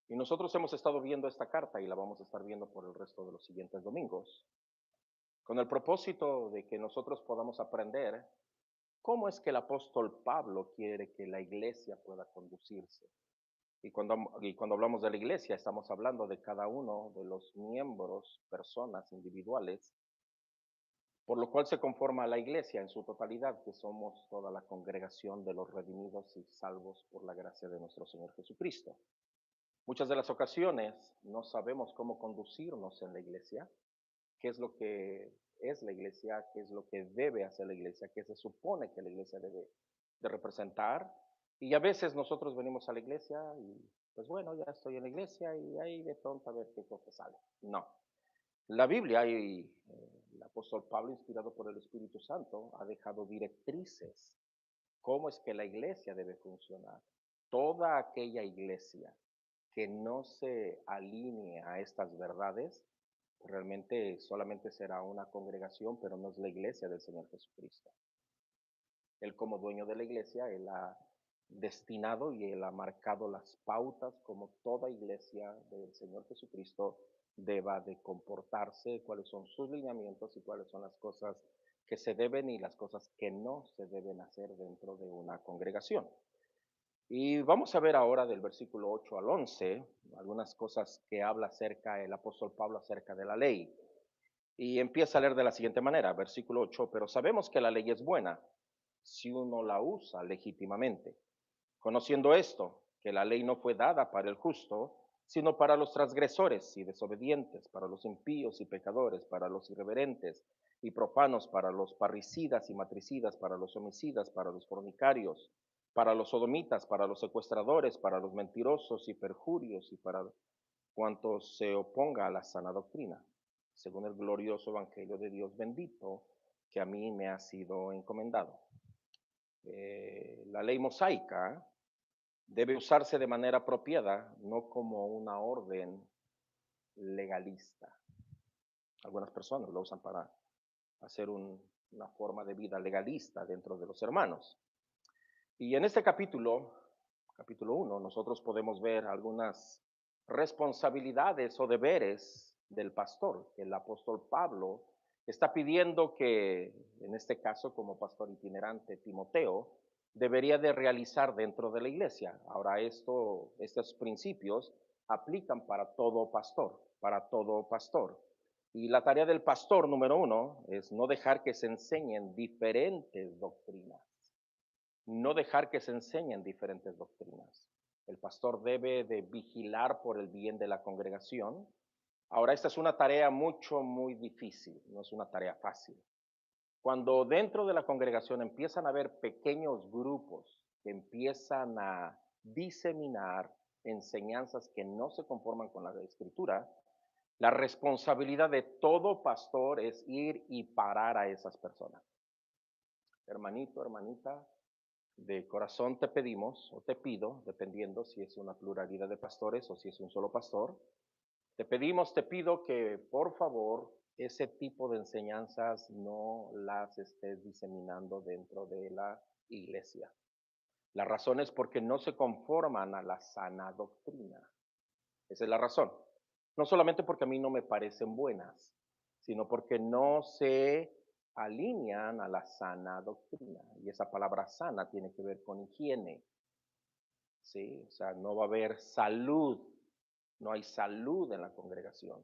Y nosotros hemos estado viendo esta carta y la vamos a estar viendo por el resto de los siguientes domingos, con el propósito de que nosotros podamos aprender cómo es que el apóstol Pablo quiere que la iglesia pueda conducirse. Y cuando hablamos de la iglesia, estamos hablando de cada uno de los miembros, personas individuales, por lo cual se conforma la iglesia en su totalidad, que somos toda la congregación de los redimidos y salvos por la gracia de nuestro Señor Jesucristo. Muchas de las ocasiones no sabemos cómo conducirnos en la iglesia, qué es lo que es la iglesia, qué es lo que debe hacer la iglesia, qué se supone que la iglesia debe de representar. Y a veces nosotros venimos a la iglesia y pues bueno, ya estoy en la iglesia y ahí de pronto a ver qué cosa sale. No. La Biblia y el apóstol Pablo, inspirado por el Espíritu Santo, ha dejado directrices cómo es que la iglesia debe funcionar. Toda aquella iglesia que no se alinee a estas verdades, realmente solamente será una congregación, pero no es la iglesia del Señor Jesucristo. Él como dueño de la iglesia, Él ha destinado y Él ha marcado las pautas como toda iglesia del Señor Jesucristo deba de comportarse, cuáles son sus lineamientos y cuáles son las cosas que se deben y las cosas que no se deben hacer dentro de una congregación. Y vamos a ver ahora del versículo 8 al 11 algunas cosas que habla acerca el apóstol Pablo acerca de la ley. Y empieza a leer de la siguiente manera, versículo 8, pero sabemos que la ley es buena si uno la usa legítimamente, conociendo esto, que la ley no fue dada para el justo, sino para los transgresores y desobedientes, para los impíos y pecadores, para los irreverentes y profanos, para los parricidas y matricidas, para los homicidas, para los fornicarios, para los sodomitas, para los secuestradores, para los mentirosos y perjurios y para cuantos se oponga a la sana doctrina, según el glorioso evangelio de Dios bendito que a mí me ha sido encomendado. La ley mosaica debe usarse de manera apropiada, no como una orden legalista. Algunas personas lo usan para hacer una forma de vida legalista dentro de los hermanos. Y en este capítulo 1, nosotros podemos ver algunas responsabilidades o deberes del pastor. El apóstol Pablo está pidiendo que, en este caso, como pastor itinerante, Timoteo, debería de realizar dentro de la iglesia. Ahora, estos principios aplican para todo pastor, para todo pastor. Y la tarea del pastor, número uno, es no dejar que se enseñen diferentes doctrinas, no dejar que se enseñen diferentes doctrinas. El pastor debe de vigilar por el bien de la congregación. Ahora, esta es una tarea muy difícil, no es una tarea fácil. Cuando dentro de la congregación empiezan a haber pequeños grupos que empiezan a diseminar enseñanzas que no se conforman con la escritura, la responsabilidad de todo pastor es ir y parar a esas personas. Hermanito, hermanita, de corazón te pedimos o te pido, dependiendo si es una pluralidad de pastores o si es un solo pastor, te pedimos, te pido que por favor ese tipo de enseñanzas no las estés diseminando dentro de la iglesia. La razón es porque no se conforman a la sana doctrina. Esa es la razón. No solamente porque a mí no me parecen buenas, sino porque no se alinean a la sana doctrina. Y esa palabra sana tiene que ver con higiene, ¿sí? O sea, no va a haber salud, no hay salud en la congregación.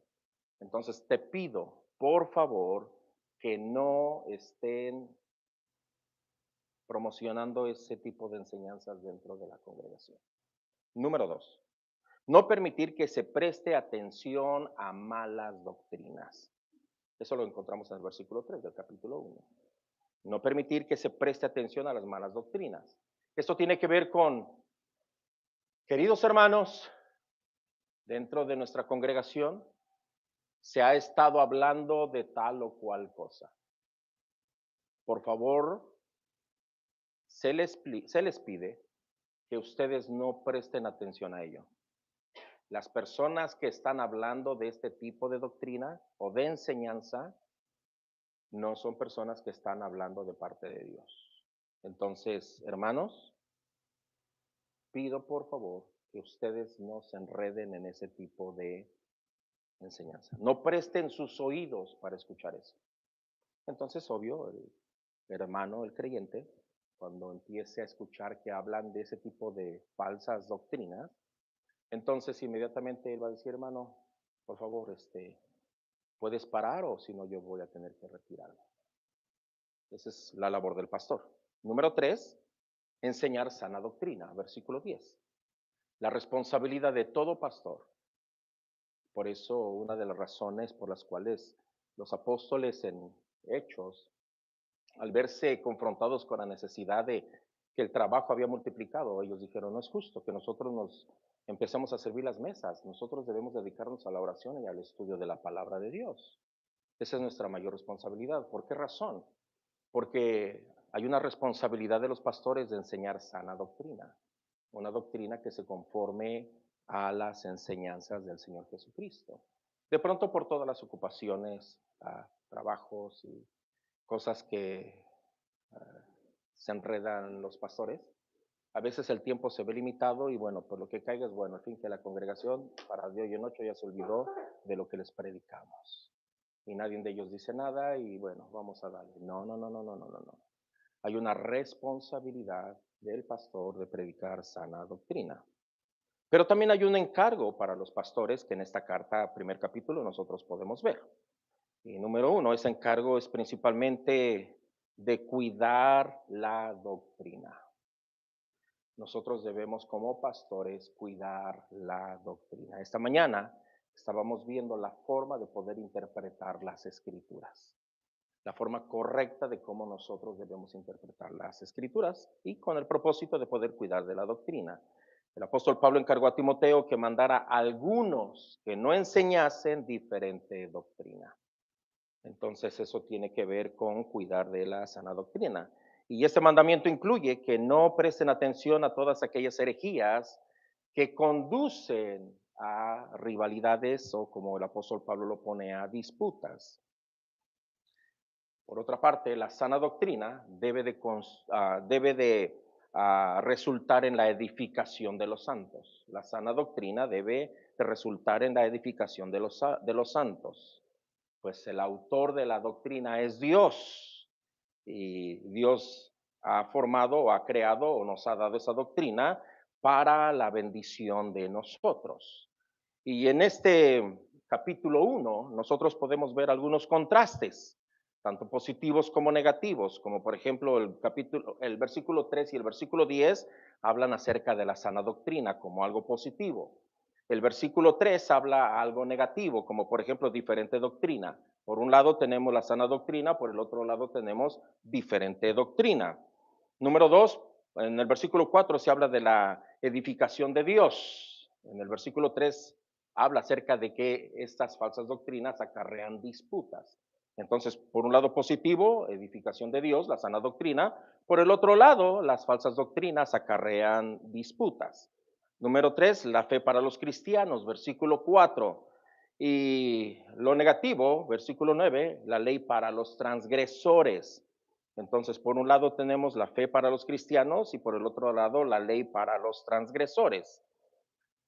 Entonces te pido, por favor, que no estén promocionando ese tipo de enseñanzas dentro de la congregación. Número dos, no permitir que se preste atención a malas doctrinas. Eso lo encontramos en el versículo 3 del capítulo 1. No permitir que se preste atención a las malas doctrinas. Esto tiene que ver con, queridos hermanos, dentro de nuestra congregación se ha estado hablando de tal o cual cosa. Por favor, se les pide que ustedes no presten atención a ello. Las personas que están hablando de este tipo de doctrina o de enseñanza no son personas que están hablando de parte de Dios. Entonces, hermanos, pido por favor que ustedes no se enreden en ese tipo de enseñanza. No presten sus oídos para escuchar eso. Entonces, obvio, el hermano, el creyente, cuando empiece a escuchar que hablan de ese tipo de falsas doctrinas, entonces inmediatamente él va a decir, hermano, por favor, puedes parar o si no yo voy a tener que retirarme. Esa es la labor del pastor. Número 3, enseñar sana doctrina, versículo 10. La responsabilidad de todo pastor. Por eso una de las razones por las cuales los apóstoles en Hechos, al verse confrontados con la necesidad de que el trabajo había multiplicado, ellos dijeron, no es justo que nosotros nos empecemos a servir las mesas, nosotros debemos dedicarnos a la oración y al estudio de la palabra de Dios. Esa es nuestra mayor responsabilidad. ¿Por qué razón? Porque hay una responsabilidad de los pastores de enseñar sana doctrina, una doctrina que se conforme a las enseñanzas del Señor Jesucristo. De pronto por todas las ocupaciones, trabajos y cosas que se enredan los pastores, a veces el tiempo se ve limitado y bueno, por lo que caiga es bueno, al fin que la congregación para de hoy en ocho ya se olvidó de lo que les predicamos. Y nadie de ellos dice nada y bueno, vamos a darle. No, no, no, no, no, no, no, no. Hay una responsabilidad del pastor de predicar sana doctrina. Pero también hay un encargo para los pastores que en esta carta, primer capítulo, nosotros podemos ver. Y número uno, ese encargo es principalmente de cuidar la doctrina. Nosotros debemos como pastores cuidar la doctrina. Esta mañana estábamos viendo la forma de poder interpretar las escrituras, la forma correcta de cómo nosotros debemos interpretar las escrituras y con el propósito de poder cuidar de la doctrina. El apóstol Pablo encargó a Timoteo que mandara a algunos que no enseñasen diferente doctrina. Entonces eso tiene que ver con cuidar de la sana doctrina. Y este mandamiento incluye que no presten atención a todas aquellas herejías que conducen a rivalidades o como el apóstol Pablo lo pone, a disputas. Por otra parte, la sana doctrina debe de resultar en la edificación de los santos. La sana doctrina debe de resultar en la edificación de los santos. Pues el autor de la doctrina es Dios. Y Dios ha formado o ha creado o nos ha dado esa doctrina para la bendición de nosotros. Y en este capítulo 1 nosotros podemos ver algunos contrastes, tanto positivos como negativos, como por ejemplo el versículo 3 y el versículo 10 hablan acerca de la sana doctrina como algo positivo. El versículo 3 habla algo negativo, como por ejemplo diferente doctrina. Por un lado tenemos la sana doctrina, por el otro lado tenemos diferente doctrina. Número 2, en el versículo 4 se habla de la edificación de Dios. En el versículo 3 habla acerca de que estas falsas doctrinas acarrean disputas. Entonces, por un lado positivo, edificación de Dios, la sana doctrina. Por el otro lado, las falsas doctrinas acarrean disputas. Número 3, la fe para los cristianos, versículo 4. Y lo negativo, versículo 9, la ley para los transgresores. Entonces, por un lado tenemos la fe para los cristianos y por el otro lado la ley para los transgresores.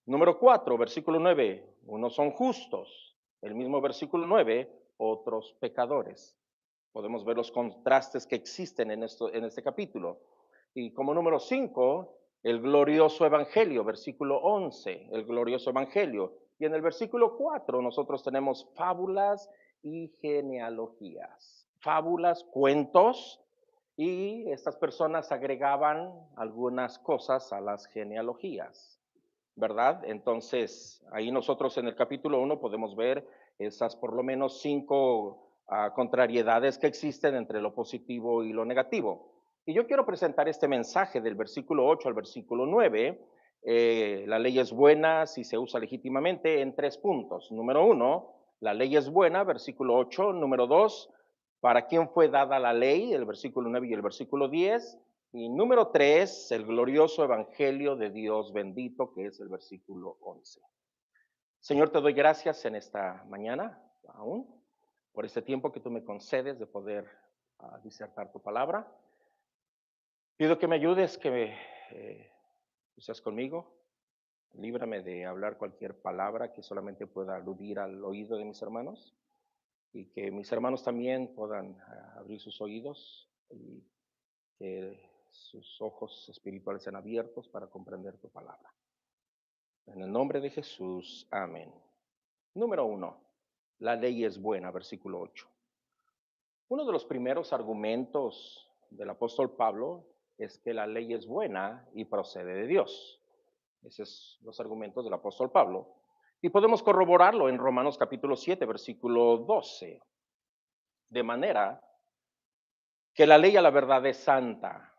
Número 4, versículo 9, unos son justos. El mismo versículo 9, otros pecadores. Podemos ver los contrastes que existen en este capítulo. Y como número 5, el glorioso evangelio, versículo 11, el glorioso evangelio. Y en el versículo 4 nosotros tenemos fábulas y genealogías. Fábulas, cuentos, y estas personas agregaban algunas cosas a las genealogías. ¿Verdad? Entonces, ahí nosotros en el capítulo 1 podemos ver esas por lo menos 5 contrariedades que existen entre lo positivo y lo negativo. Y yo quiero presentar este mensaje del versículo 8 al versículo 9. La ley es buena si se usa legítimamente en 3 puntos. Número 1, la ley es buena, versículo 8. Número 2, ¿para quién fue dada la ley? El versículo 9 y el versículo 10. Y número 3, el glorioso evangelio de Dios bendito, que es el versículo 11. Señor, te doy gracias en esta mañana, aún, por este tiempo que tú me concedes de poder disertar tu palabra. Pido que me ayudes, que tú seas conmigo, líbrame de hablar cualquier palabra que solamente pueda aludir al oído de mis hermanos y que mis hermanos también puedan abrir sus oídos y que sus ojos espirituales sean abiertos para comprender tu palabra. En el nombre de Jesús, amén. Número 1, la ley es buena, versículo 8. Uno de los primeros argumentos del apóstol Pablo es que la ley es buena y procede de Dios. Esos son los argumentos del apóstol Pablo. Y podemos corroborarlo en Romanos capítulo 7, versículo 12. De manera que la ley a la verdad es santa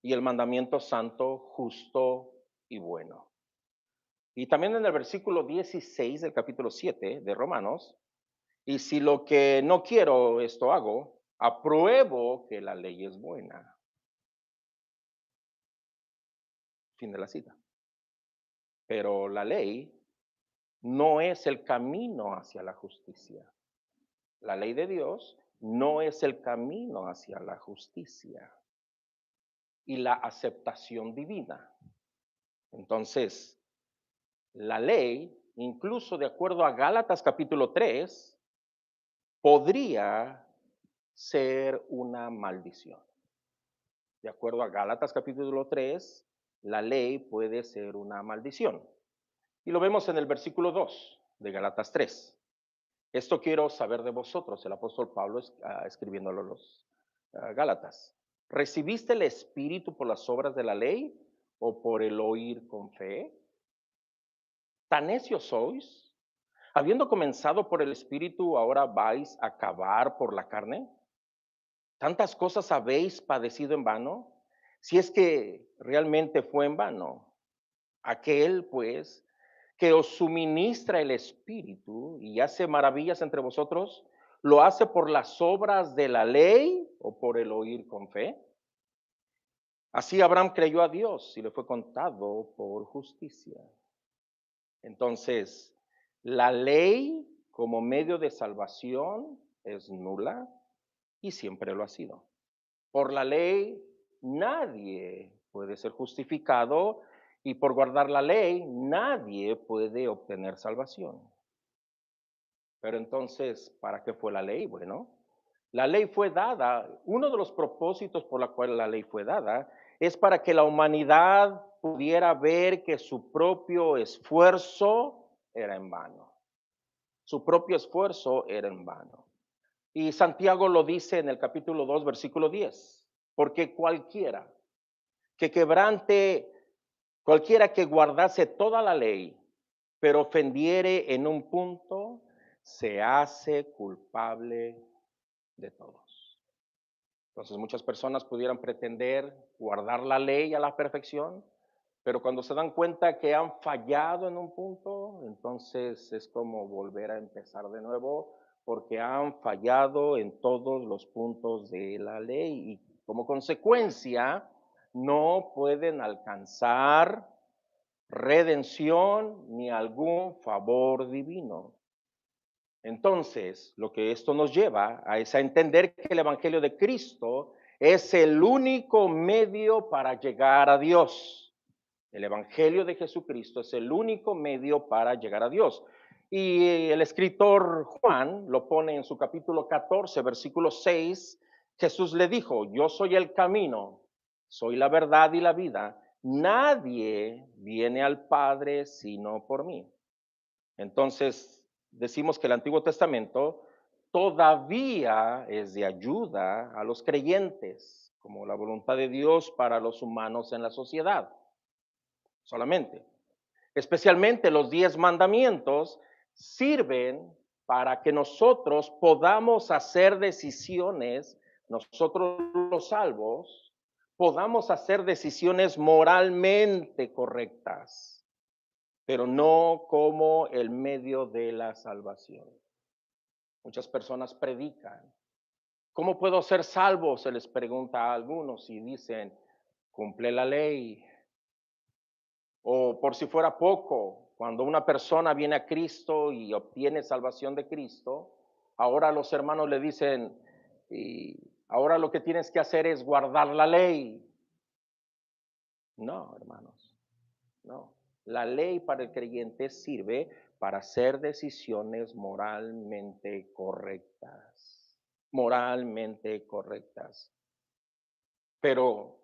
y el mandamiento santo, justo y bueno. Y también en el versículo 16 del capítulo 7 de Romanos, y si lo que no quiero, esto hago, apruebo que la ley es buena. Fin de la cita. Pero la ley no es el camino hacia la justicia. La ley de Dios no es el camino hacia la justicia y la aceptación divina. Entonces, la ley, incluso de acuerdo a Gálatas capítulo 3, podría ser una maldición. De acuerdo a Gálatas capítulo 3, la ley puede ser una maldición. Y lo vemos en el versículo 2 de Gálatas 3. Esto quiero saber de vosotros, el apóstol Pablo escribiéndolo a los Gálatas. ¿Recibiste el Espíritu por las obras de la ley o por el oír con fe? ¿Tan necios sois? Habiendo comenzado por el Espíritu, ¿ahora vais a acabar por la carne? ¿Tantas cosas habéis padecido en vano? Si es que realmente fue en vano. Aquel, pues, que os suministra el Espíritu y hace maravillas entre vosotros, ¿lo hace por las obras de la ley o por el oír con fe? Así Abraham creyó a Dios y le fue contado por justicia. Entonces, la ley como medio de salvación es nula y siempre lo ha sido. Por la ley nadie puede ser justificado y por guardar la ley nadie puede obtener salvación. Pero entonces, ¿para qué fue la ley? Bueno, la ley fue dada, uno de los propósitos por la cual la ley fue dada es para que la humanidad pudiera ver que su propio esfuerzo era en vano. Su propio esfuerzo era en vano. Y Santiago lo dice en el capítulo 2, versículo 10, porque que cualquiera que guardase toda la ley, pero ofendiere en un punto, se hace culpable de todos. Entonces muchas personas pudieran pretender guardar la ley a la perfección, pero cuando se dan cuenta que han fallado en un punto, entonces es como volver a empezar de nuevo, porque han fallado en todos los puntos de la ley y como consecuencia no pueden alcanzar redención ni algún favor divino. Entonces, lo que esto nos lleva a es a entender que el Evangelio de Cristo es el único medio para llegar a Dios. El Evangelio de Jesucristo es el único medio para llegar a Dios. Y el escritor Juan lo pone en su capítulo 14, versículo 6. Jesús le dijo, yo soy el camino, soy la verdad y la vida. Nadie viene al Padre sino por mí. Entonces, decimos que el Antiguo Testamento todavía es de ayuda a los creyentes, como la voluntad de Dios para los humanos en la sociedad, solamente. Especialmente los 10 mandamientos sirven para que nosotros podamos hacer decisiones, nosotros los salvos, podamos hacer decisiones moralmente correctas, pero no como el medio de la salvación. Muchas personas predican. ¿Cómo puedo ser salvo? Se les pregunta a algunos y dicen, cumple la ley. O por si fuera poco, cuando una persona viene a Cristo y obtiene salvación de Cristo, ahora los hermanos le dicen, y ahora lo que tienes que hacer es guardar la ley. No, hermanos, no. La ley para el creyente sirve para hacer decisiones moralmente correctas. Moralmente correctas. Pero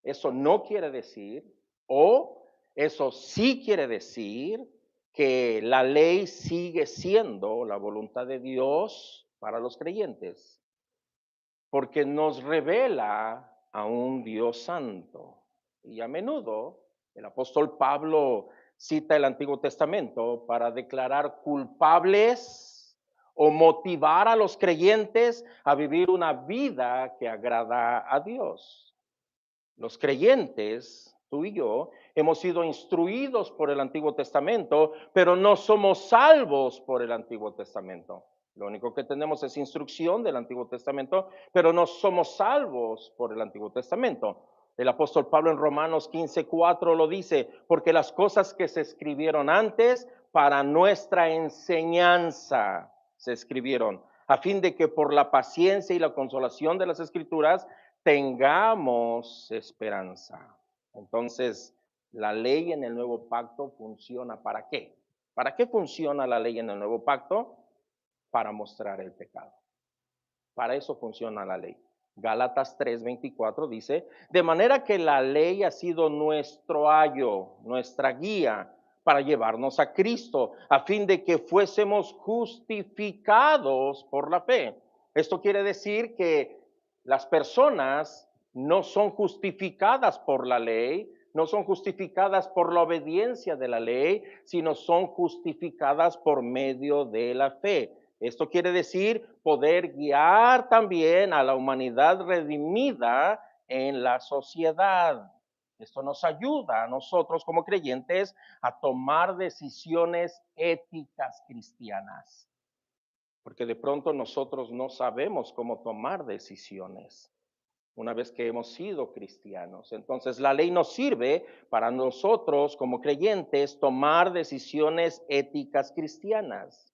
eso no quiere decir, o eso sí quiere decir, que la ley sigue siendo la voluntad de Dios para los creyentes, porque nos revela a un Dios santo. Y a menudo el apóstol Pablo cita el Antiguo Testamento para declarar culpables o motivar a los creyentes a vivir una vida que agrada a Dios. Los creyentes, tú y yo, hemos sido instruidos por el Antiguo Testamento, pero no somos salvos por el Antiguo Testamento. Lo único que tenemos es instrucción del Antiguo Testamento, pero no somos salvos por el Antiguo Testamento. El apóstol Pablo en Romanos 15:4 lo dice, porque las cosas que se escribieron antes para nuestra enseñanza se escribieron, a fin de que por la paciencia y la consolación de las Escrituras tengamos esperanza. Entonces, la ley en el nuevo pacto funciona ¿para qué? ¿Para qué funciona la ley en el nuevo pacto? Para mostrar el pecado. Para eso funciona la ley. Gálatas 3:24 dice, de manera que la ley ha sido nuestro ayo, nuestra guía para llevarnos a Cristo, a fin de que fuésemos justificados por la fe. Esto quiere decir que las personas no son justificadas por la ley, no son justificadas por la obediencia de la ley, sino son justificadas por medio de la fe. Esto quiere decir poder guiar también a la humanidad redimida en la sociedad. Esto nos ayuda a nosotros como creyentes a tomar decisiones éticas cristianas, porque de pronto nosotros no sabemos cómo tomar decisiones una vez que hemos sido cristianos. Entonces la ley nos sirve para nosotros como creyentes tomar decisiones éticas cristianas.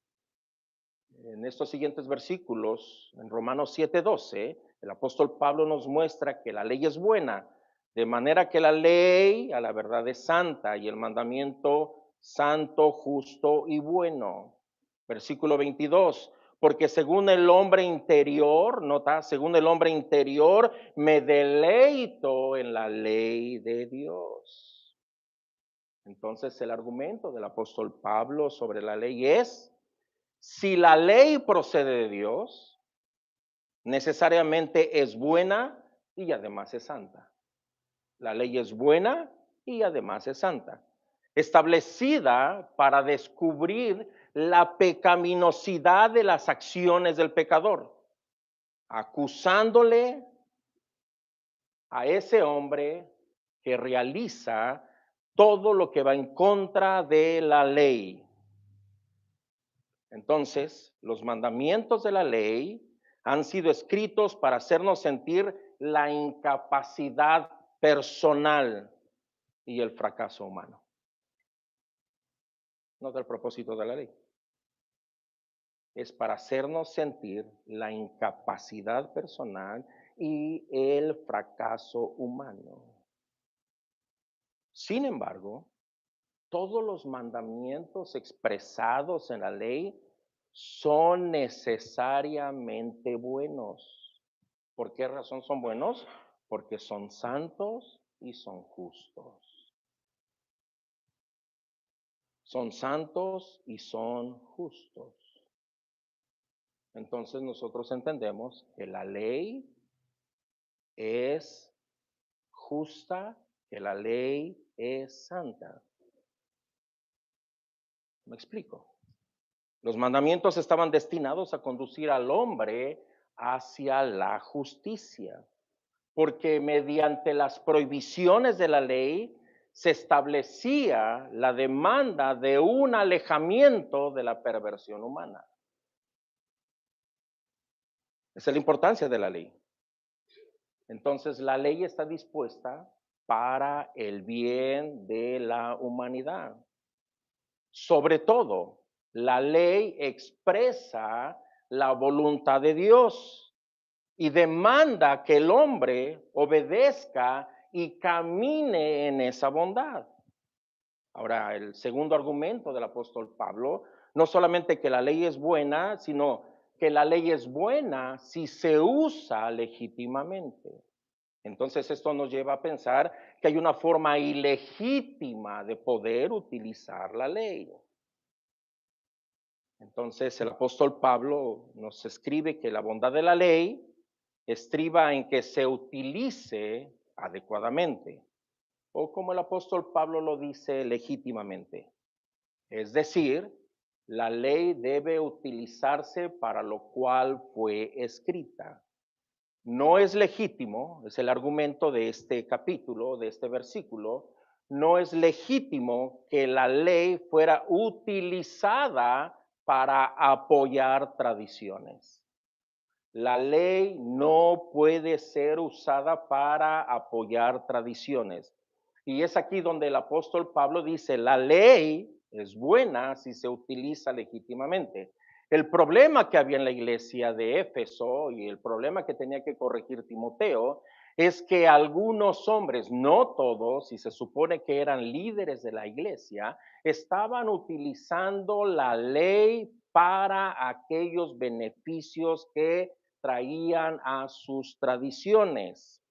En estos siguientes versículos, en Romanos 7:12, el apóstol Pablo nos muestra que la ley es buena, de manera que la ley a la verdad es santa y el mandamiento santo, justo y bueno. Versículo 22, porque según el hombre interior, nota, según el hombre interior, me deleito en la ley de Dios. Entonces el argumento del apóstol Pablo sobre la ley es, si la ley procede de Dios, necesariamente es buena y además es santa. La ley es buena y además es santa, establecida para descubrir la pecaminosidad de las acciones del pecador, acusándole a ese hombre que realiza todo lo que va en contra de la ley. Entonces, los mandamientos de la ley han sido escritos para hacernos sentir la incapacidad personal y el fracaso humano. No es el propósito de la ley. Es para hacernos sentir la incapacidad personal y el fracaso humano. Sin embargo, todos los mandamientos expresados en la ley son necesariamente buenos. ¿Por qué razón son buenos? Porque son santos y son justos. Son santos y son justos. Entonces nosotros entendemos que la ley es justa, que la ley es santa. ¿Me explico? Los mandamientos estaban destinados a conducir al hombre hacia la justicia, porque mediante las prohibiciones de la ley se establecía la demanda de un alejamiento de la perversión humana. Esa es la importancia de la ley. Entonces, la ley está dispuesta para el bien de la humanidad. Sobre todo, la ley expresa la voluntad de Dios y demanda que el hombre obedezca y camine en esa bondad. Ahora, el segundo argumento del apóstol Pablo, no solamente que la ley es buena, sino que la ley es buena si se usa legítimamente. Entonces esto nos lleva a pensar que hay una forma ilegítima de poder utilizar la ley. Entonces el apóstol Pablo nos escribe que la bondad de la ley estriba en que se utilice adecuadamente, o como el apóstol Pablo lo dice, legítimamente. Es decir, la ley debe utilizarse para lo cual fue escrita. No es legítimo, es el argumento de este capítulo, de este versículo, no es legítimo que la ley fuera utilizada para apoyar tradiciones. La ley no puede ser usada para apoyar tradiciones. Y es aquí donde el apóstol Pablo dice, la ley es buena si se utiliza legítimamente. El problema que había en la iglesia de Éfeso y el problema que tenía que corregir Timoteo es que algunos hombres, no todos, y se supone que eran líderes de la iglesia, estaban utilizando la ley para aquellos beneficios que traían a sus tradiciones.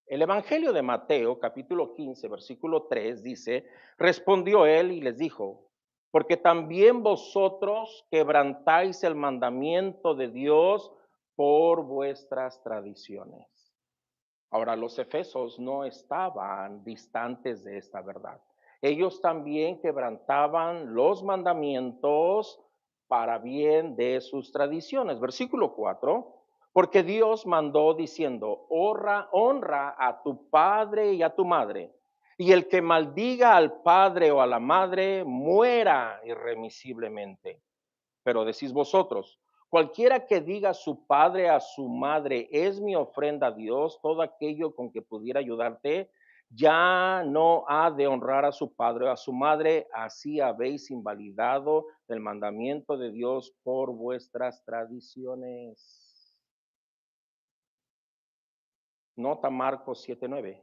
El Evangelio de Mateo, capítulo 15, versículo 3, dice, respondió él y les dijo, porque también vosotros quebrantáis el mandamiento de Dios por vuestras tradiciones. Ahora, los efesos no estaban distantes de esta verdad. Ellos también quebrantaban los mandamientos para bien de sus tradiciones. Versículo 4, porque Dios mandó diciendo, honra a tu padre y a tu madre, y el que maldiga al padre o a la madre muera irremisiblemente. Pero decís vosotros, cualquiera que diga a su padre, a su madre, es mi ofrenda a Dios, todo aquello con que pudiera ayudarte, ya no ha de honrar a su padre o a su madre, así habéis invalidado el mandamiento de Dios por vuestras tradiciones. Nota Marcos 7:9.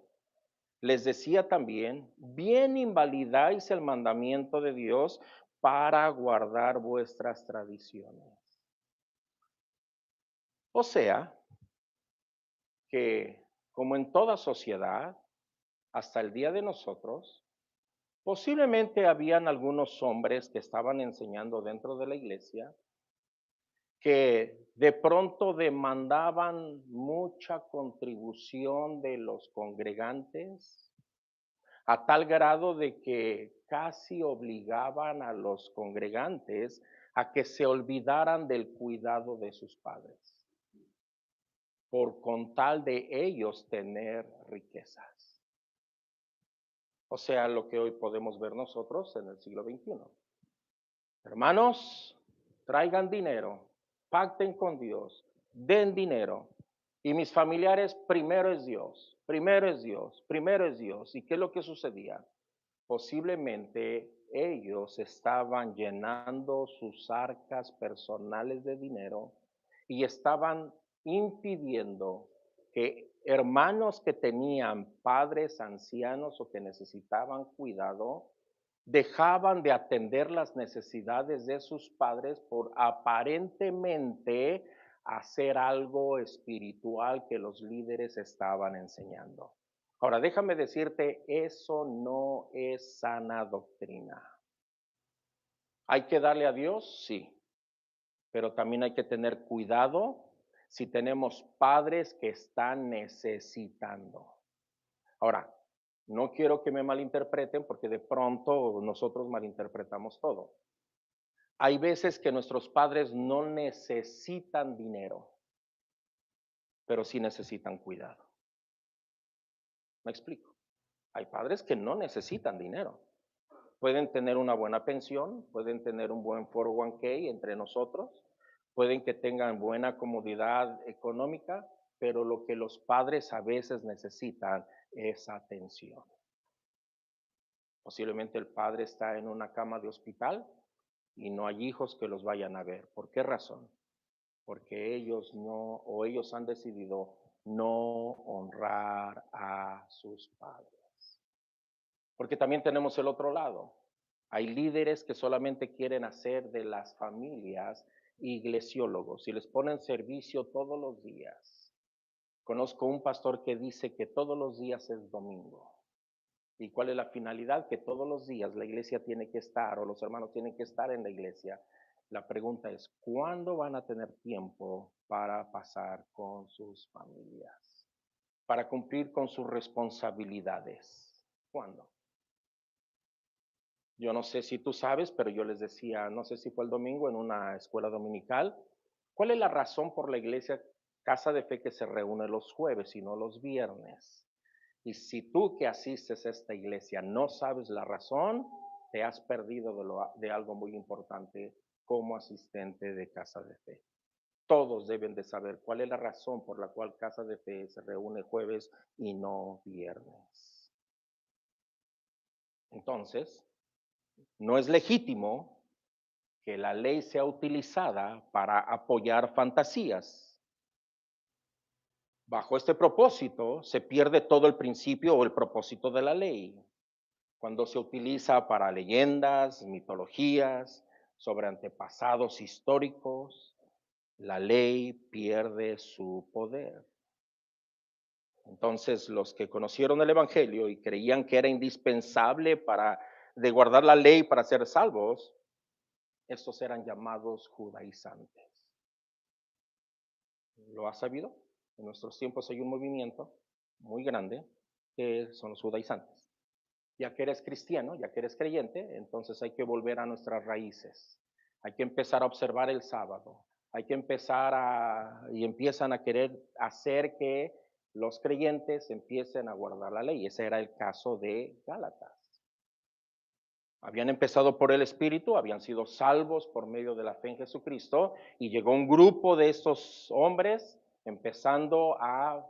Les decía también, bien invalidáis el mandamiento de Dios para guardar vuestras tradiciones. O sea, que como en toda sociedad, hasta el día de nosotros, posiblemente habían algunos hombres que estaban enseñando dentro de la iglesia que de pronto demandaban mucha contribución de los congregantes a tal grado de que casi obligaban a los congregantes a que se olvidaran del cuidado de sus padres, por con tal de ellos tener riquezas. O sea, lo que hoy podemos ver nosotros en el siglo XXI. Hermanos, traigan dinero, pacten con Dios, den dinero. Y mis familiares, primero es Dios, primero es Dios, primero es Dios. ¿Y qué es lo que sucedía? Posiblemente ellos estaban llenando sus arcas personales de dinero y estaban impidiendo que hermanos que tenían padres ancianos o que necesitaban cuidado, dejaban de atender las necesidades de sus padres por aparentemente hacer algo espiritual que los líderes estaban enseñando. Ahora, déjame decirte, eso no es sana doctrina. ¿Hay que darle a Dios? Sí, pero también hay que tener cuidado si tenemos padres que están necesitando. Ahora, no quiero que me malinterpreten porque de pronto nosotros malinterpretamos todo. Hay veces que nuestros padres no necesitan dinero, pero sí necesitan cuidado. ¿Me explico? Hay padres que no necesitan dinero. Pueden tener una buena pensión, pueden tener un buen 401k entre nosotros, pueden que tengan buena comodidad económica, pero lo que los padres a veces necesitan es atención. Posiblemente el padre está en una cama de hospital y no hay hijos que los vayan a ver. ¿Por qué razón? Porque ellos no, o ellos han decidido no honrar a sus padres. Porque también tenemos el otro lado. Hay líderes que solamente quieren hacer de las familias iglesiólogos y les ponen servicio todos los días. Conozco un pastor que dice que todos los días es domingo. ¿Y cuál es la finalidad? Que todos los días la iglesia tiene que estar o los hermanos tienen que estar en la iglesia. La pregunta es, ¿cuándo van a tener tiempo para pasar con sus familias? Para cumplir con sus responsabilidades. ¿Cuándo? Yo no sé si tú sabes, pero yo les decía, no sé si fue el domingo en una escuela dominical, ¿cuál es la razón por la iglesia Casa de Fe que se reúne los jueves y no los viernes? Y si tú que asistes a esta iglesia no sabes la razón, te has perdido de algo muy importante como asistente de Casa de Fe. Todos deben de saber cuál es la razón por la cual Casa de Fe se reúne jueves y no viernes. Entonces, no es legítimo que la ley sea utilizada para apoyar fantasías. Bajo este propósito se pierde todo el principio o el propósito de la ley. Cuando se utiliza para leyendas, mitologías, sobre antepasados históricos, la ley pierde su poder. Entonces, los que conocieron el Evangelio y creían que era indispensable para de guardar la ley para ser salvos, estos eran llamados judaizantes. ¿Lo has sabido? En nuestros tiempos hay un movimiento muy grande que son los judaizantes. Ya que eres cristiano, ya que eres creyente, entonces hay que volver a nuestras raíces. Hay que empezar a observar el sábado. Hay que y empiezan a querer hacer que los creyentes empiecen a guardar la ley. Ese era el caso de Gálatas. Habían empezado por el Espíritu, habían sido salvos por medio de la fe en Jesucristo y llegó un grupo de estos hombres empezando a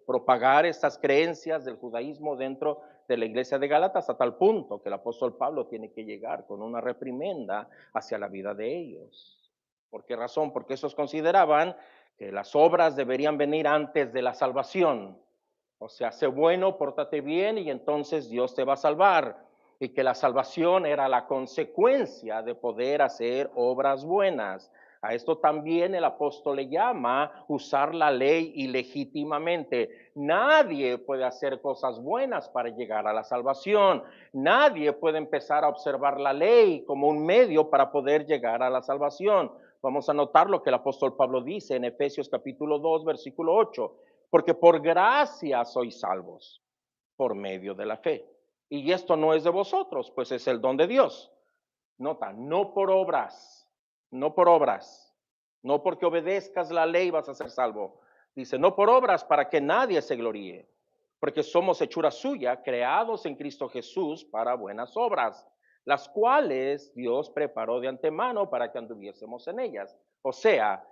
propagar estas creencias del judaísmo dentro de la iglesia de Gálatas a tal punto que el apóstol Pablo tiene que llegar con una reprimenda hacia la vida de ellos. ¿Por qué razón? Porque esos consideraban que las obras deberían venir antes de la salvación. O sea, sé bueno, pórtate bien y entonces Dios te va a salvar. Y que la salvación era la consecuencia de poder hacer obras buenas. A esto también el apóstol le llama usar la ley ilegítimamente. Nadie puede hacer cosas buenas para llegar a la salvación. Nadie puede empezar a observar la ley como un medio para poder llegar a la salvación. Vamos a notar lo que el apóstol Pablo dice en Efesios capítulo 2, versículo 8. Porque por gracia sois salvos, por medio de la fe. Y esto no es de vosotros, pues es el don de Dios. Nota, no por obras, no por obras, no porque obedezcas la ley vas a ser salvo. Dice, no por obras para que nadie se gloríe, porque somos hechura suya, creados en Cristo Jesús para buenas obras, las cuales Dios preparó de antemano para que anduviésemos en ellas. O sea,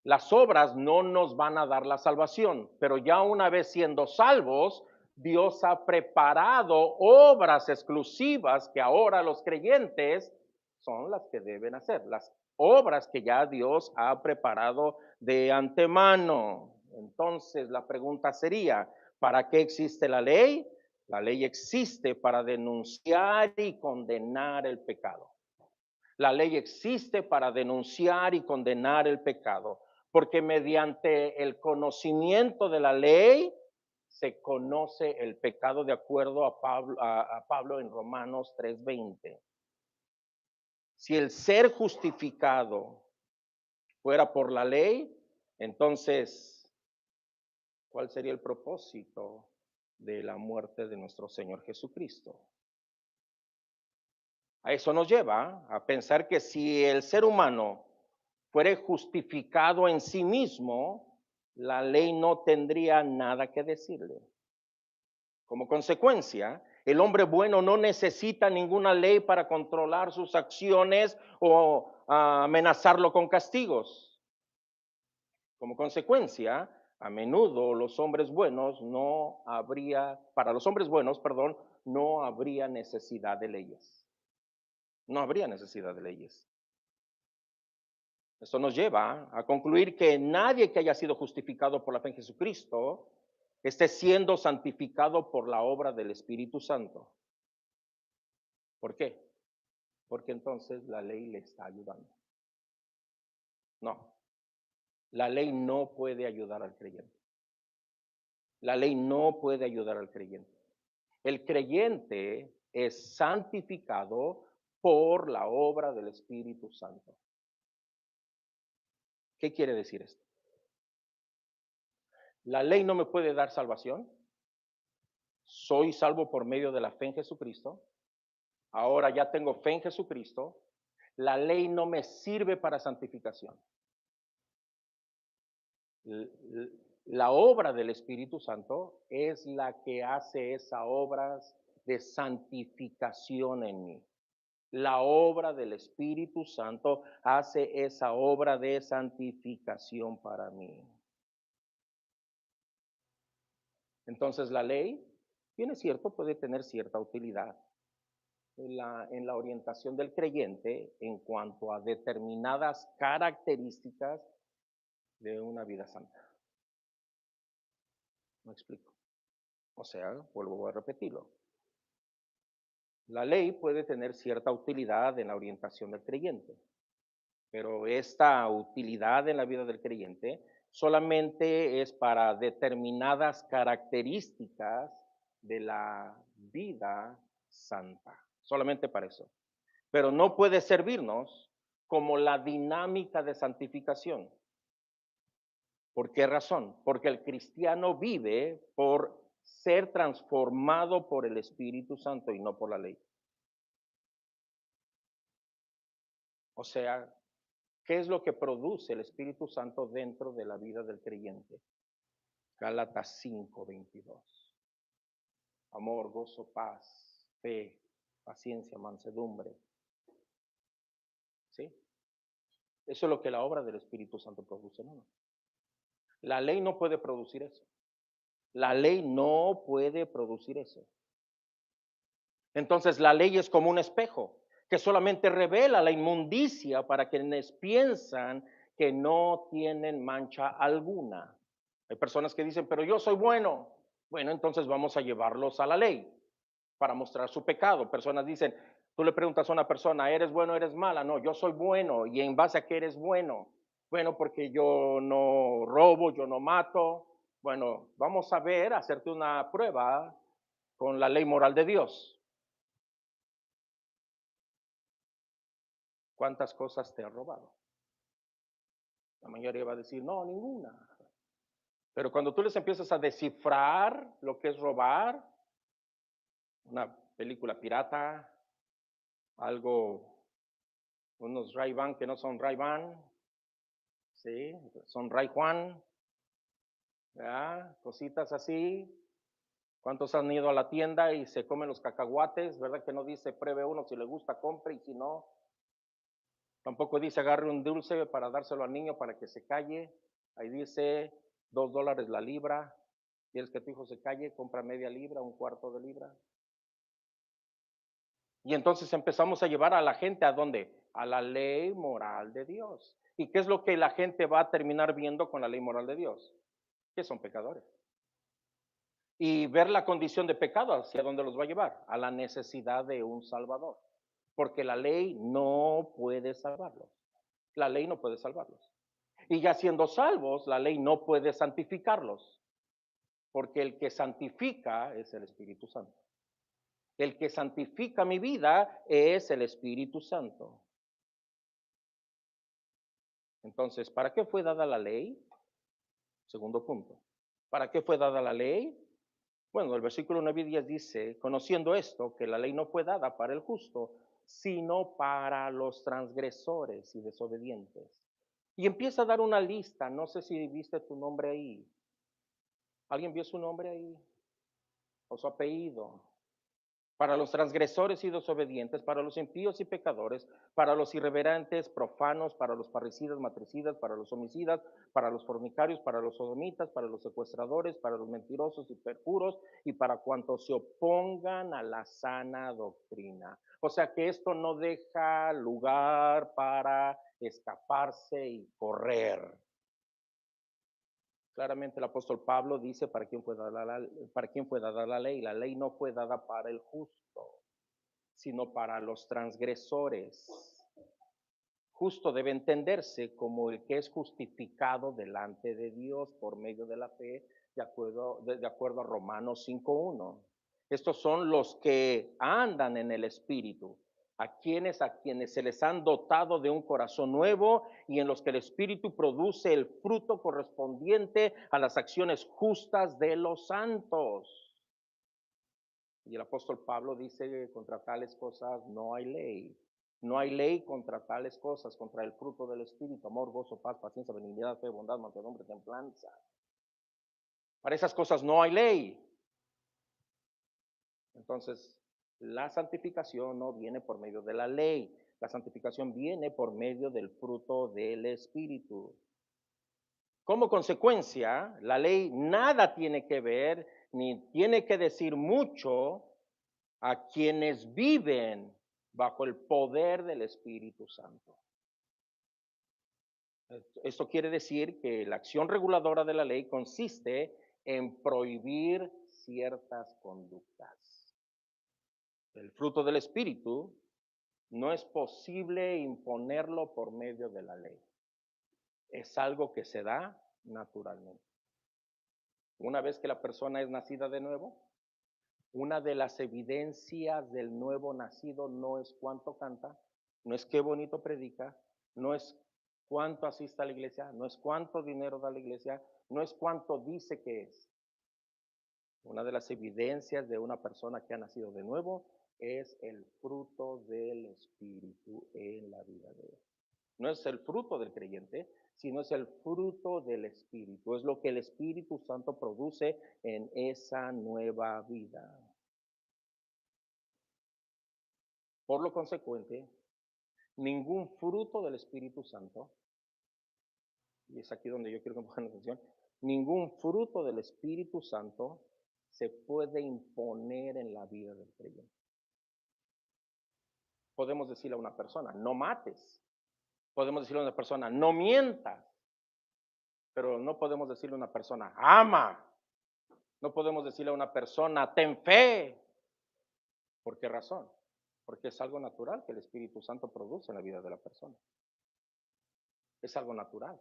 las obras no nos van a dar la salvación, pero ya una vez siendo salvos, Dios ha preparado obras exclusivas que ahora los creyentes son las que deben hacer, las obras que ya Dios ha preparado de antemano. Entonces la pregunta sería, ¿para qué existe la ley? La ley existe para denunciar y condenar el pecado. La ley existe para denunciar y condenar el pecado, porque mediante el conocimiento de la ley se conoce el pecado de acuerdo a Pablo en Romanos 3:20. Si el ser justificado fuera por la ley, entonces, ¿cuál sería el propósito de la muerte de nuestro Señor Jesucristo? A eso nos lleva a pensar que si el ser humano fuere justificado en sí mismo, la ley no tendría nada que decirle. Como consecuencia, el hombre bueno no necesita ninguna ley para controlar sus acciones o amenazarlo con castigos. Como consecuencia, a menudo los hombres buenos para los hombres buenos, perdón, no habría necesidad de leyes. No habría necesidad de leyes. Esto nos lleva a concluir que nadie que haya sido justificado por la fe en Jesucristo esté siendo santificado por la obra del Espíritu Santo. ¿Por qué? porque entonces la ley le está ayudando. No, la ley no puede ayudar al creyente. La ley no puede ayudar al creyente. El creyente es santificado por la obra del Espíritu Santo. ¿Qué quiere decir esto? La ley no me puede dar salvación. Soy salvo por medio de la fe en Jesucristo. Ahora ya tengo fe en Jesucristo. La ley no me sirve para santificación. La obra del Espíritu Santo es la que hace esa obra de santificación en mí. La obra del Espíritu Santo hace esa obra de santificación para mí. Entonces la ley, bien es cierto, puede tener cierta utilidad en la orientación del creyente en cuanto a determinadas características de una vida santa. ¿Me explico? O sea, vuelvo a repetirlo. La ley puede tener cierta utilidad en la orientación del creyente, pero esta utilidad en la vida del creyente solamente es para determinadas características de la vida santa, solamente para eso. Pero no puede servirnos como la dinámica de santificación. ¿Por qué razón? Porque el cristiano vive por ser transformado por el Espíritu Santo y no por la ley. O sea, ¿qué es lo que produce el Espíritu Santo dentro de la vida del creyente? Gálatas 5:22. Amor, gozo, paz, fe, paciencia, mansedumbre. ¿Sí? Eso es lo que la obra del Espíritu Santo produce, ¿no? La ley no puede producir eso. La ley no puede producir eso. Entonces la ley es como un espejo que solamente revela la inmundicia para quienes piensan que no tienen mancha alguna. Hay personas que dicen, pero yo soy bueno. Bueno, entonces vamos a llevarlos a la ley para mostrar su pecado. Personas dicen, tú le preguntas a una persona, ¿eres bueno o eres mala? No, yo soy bueno. ¿Y en base a qué eres bueno? Bueno, porque yo no robo, yo no mato. Bueno, vamos a ver, hacerte una prueba con la ley moral de Dios. ¿Cuántas cosas te han robado? La mayoría va a decir, no, ninguna. Pero cuando tú les empiezas a descifrar lo que es robar, una película pirata, algo, unos Ray-Ban que no son Ray-Ban, ¿sí? Son Ray-Juan, ¿verdad? Cositas así. ¿Cuántos han ido a la tienda y se comen los cacahuates? ¿Verdad que no dice pruebe uno, si le gusta compre y si no? Tampoco dice agarre un dulce para dárselo al niño para que se calle. Ahí dice $2 la libra. ¿Quieres que tu hijo se calle? Compra media libra, un cuarto de libra. Y entonces empezamos a llevar a la gente ¿a dónde? A la ley moral de Dios. ¿Y qué es lo que la gente va a terminar viendo con la ley moral de Dios? Que son pecadores. Y ver la condición de pecado, ¿hacia dónde los va a llevar? A la necesidad de un Salvador. Porque la ley no puede salvarlos. La ley no puede salvarlos. Y ya siendo salvos, la ley no puede santificarlos. Porque el que santifica es el Espíritu Santo. El que santifica mi vida es el Espíritu Santo. Entonces, ¿para qué fue dada la ley? Segundo punto. ¿Para qué fue dada la ley? Bueno, el versículo 9 y 10 dice, conociendo esto, que la ley no fue dada para el justo, sino para los transgresores y desobedientes. Y empieza a dar una lista, no sé si viste tu nombre ahí. ¿Alguien vio su nombre ahí? ¿O su apellido? Para los transgresores y desobedientes, para los impíos y pecadores, para los irreverentes, profanos, para los parricidas, matricidas, para los homicidas, para los fornicarios, para los sodomitas, para los secuestradores, para los mentirosos y perjuros, y para cuantos se opongan a la sana doctrina. O sea que esto no deja lugar para escaparse y correr. Claramente el apóstol Pablo dice para quién fue dada la ley. La ley no fue dada para el justo, sino para los transgresores. Justo debe entenderse como el que es justificado delante de Dios por medio de la fe, de acuerdo a Romanos 5:1. Estos son los que andan en el Espíritu, a quienes se les han dotado de un corazón nuevo y en los que el Espíritu produce el fruto correspondiente a las acciones justas de los santos. Y el apóstol Pablo dice que contra tales cosas no hay ley. No hay ley contra tales cosas, contra el fruto del Espíritu, amor, gozo, paz, paciencia, benignidad, fe, bondad, mansedumbre, templanza. Para esas cosas no hay ley. Entonces, la santificación no viene por medio de la ley. La santificación viene por medio del fruto del Espíritu. Como consecuencia, la ley nada tiene que ver, ni tiene que decir mucho a quienes viven bajo el poder del Espíritu Santo. Esto quiere decir que la acción reguladora de la ley consiste en prohibir ciertas conductas. El fruto del Espíritu no es posible imponerlo por medio de la ley. Es algo que se da naturalmente. Una vez que la persona es nacida de nuevo, una de las evidencias del nuevo nacido no es cuánto canta, no es qué bonito predica, no es cuánto asiste a la iglesia, no es cuánto dinero da a la iglesia, no es cuánto dice que es. Una de las evidencias de una persona que ha nacido de nuevo es el fruto del Espíritu en la vida de él. No es el fruto del creyente, sino es el fruto del Espíritu. Es lo que el Espíritu Santo produce en esa nueva vida. Por lo consecuente, ningún fruto del Espíritu Santo, y es aquí donde yo quiero que pongan atención, ningún fruto del Espíritu Santo se puede imponer en la vida del creyente. Podemos decirle a una persona, no mates. Podemos decirle a una persona, no mientas. Pero no podemos decirle a una persona, ama. No podemos decirle a una persona, ten fe. ¿Por qué razón? Porque es algo natural que el Espíritu Santo produce en la vida de la persona. Es algo natural.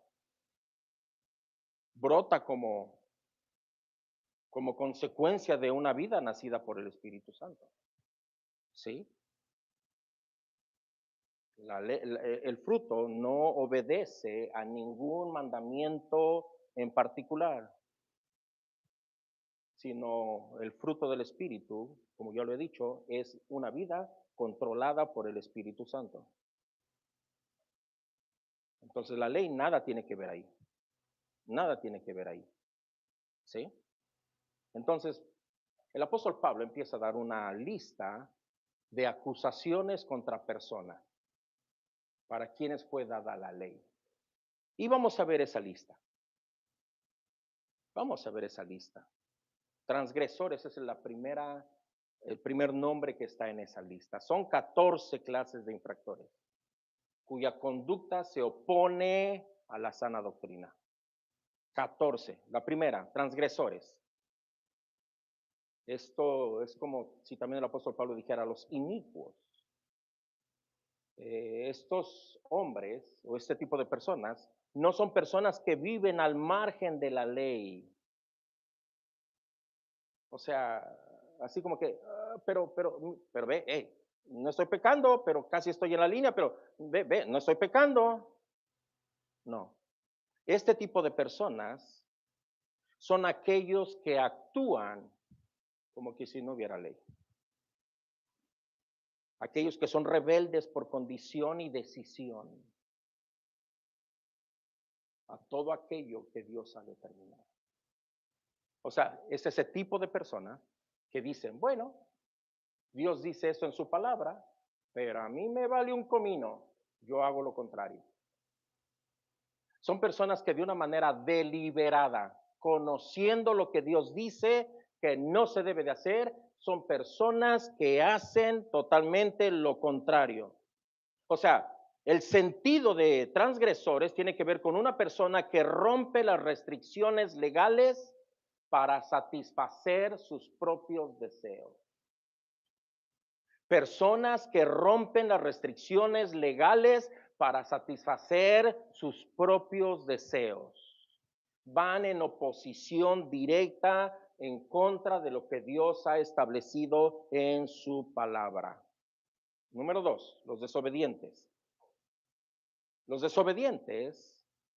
Brota como consecuencia de una vida nacida por el Espíritu Santo. ¿Sí? El fruto no obedece a ningún mandamiento en particular, sino el fruto del Espíritu, como yo lo he dicho, es una vida controlada por el Espíritu Santo. Entonces la ley nada tiene que ver ahí. Nada tiene que ver ahí. ¿Sí? Entonces, el apóstol Pablo empieza a dar una lista de acusaciones contra personas para quienes fue dada la ley. Y vamos a ver esa lista. Vamos a ver esa lista. Transgresores es el primer nombre que está en esa lista. Son 14 clases de infractores cuya conducta se opone a la sana doctrina. 14. La primera, transgresores. Esto es como si también el apóstol Pablo dijera los inicuos. Estos hombres o este tipo de personas no son personas que viven al margen de la ley. O sea, así como que, pero ve, hey, no estoy pecando, pero casi estoy en la línea, pero ve, no estoy pecando. No. Este tipo de personas son aquellos que actúan como que si no hubiera ley. Aquellos que son rebeldes por condición y decisión a todo aquello que Dios ha determinado. O sea, es ese tipo de personas que dicen, bueno, Dios dice esto en su palabra, pero a mí me vale un comino, yo hago lo contrario. Son personas que de una manera deliberada, conociendo lo que Dios dice que no se debe de hacer, son personas que hacen totalmente lo contrario. O sea, el sentido de transgresores tiene que ver con una persona que rompe las restricciones legales para satisfacer sus propios deseos. Personas que rompen las restricciones legales para satisfacer sus propios deseos. Van en oposición directa en contra de lo que Dios ha establecido en su palabra. Número 2, los desobedientes. Los desobedientes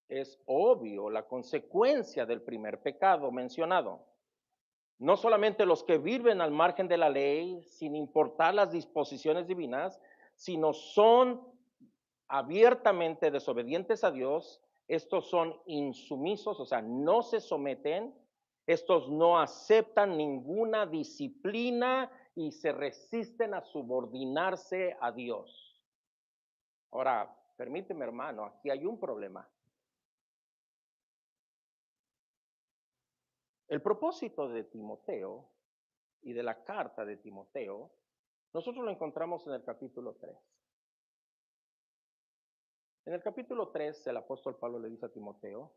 es obvio la consecuencia del primer pecado mencionado. No solamente los que viven al margen de la ley, sin importar las disposiciones divinas, sino son abiertamente desobedientes a Dios. Estos son insumisos, o sea, no se someten. Estos no aceptan ninguna disciplina y se resisten a subordinarse a Dios. Ahora, permíteme, hermano, aquí hay un problema. El propósito de Timoteo y de la carta de Timoteo, nosotros lo encontramos en el capítulo 3. En el capítulo 3, el apóstol Pablo le dice a Timoteo,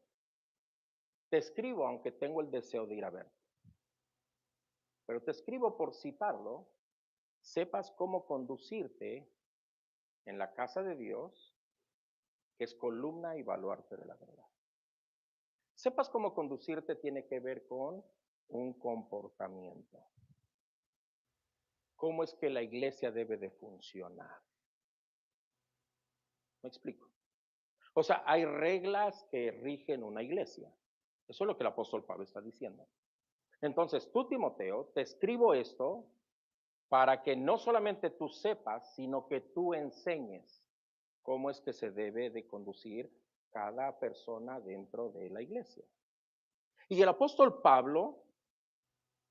te escribo aunque tengo el deseo de ir a verte, pero te escribo por citarlo, sepas cómo conducirte en la casa de Dios, que es columna y baluarte de la verdad. Sepas cómo conducirte tiene que ver con un comportamiento. ¿Cómo es que la iglesia debe de funcionar? ¿Me explico? O sea, hay reglas que rigen una iglesia. Eso es lo que el apóstol Pablo está diciendo. Entonces, tú, Timoteo, te escribo esto para que no solamente tú sepas, sino que tú enseñes cómo es que se debe de conducir cada persona dentro de la iglesia. Y el apóstol Pablo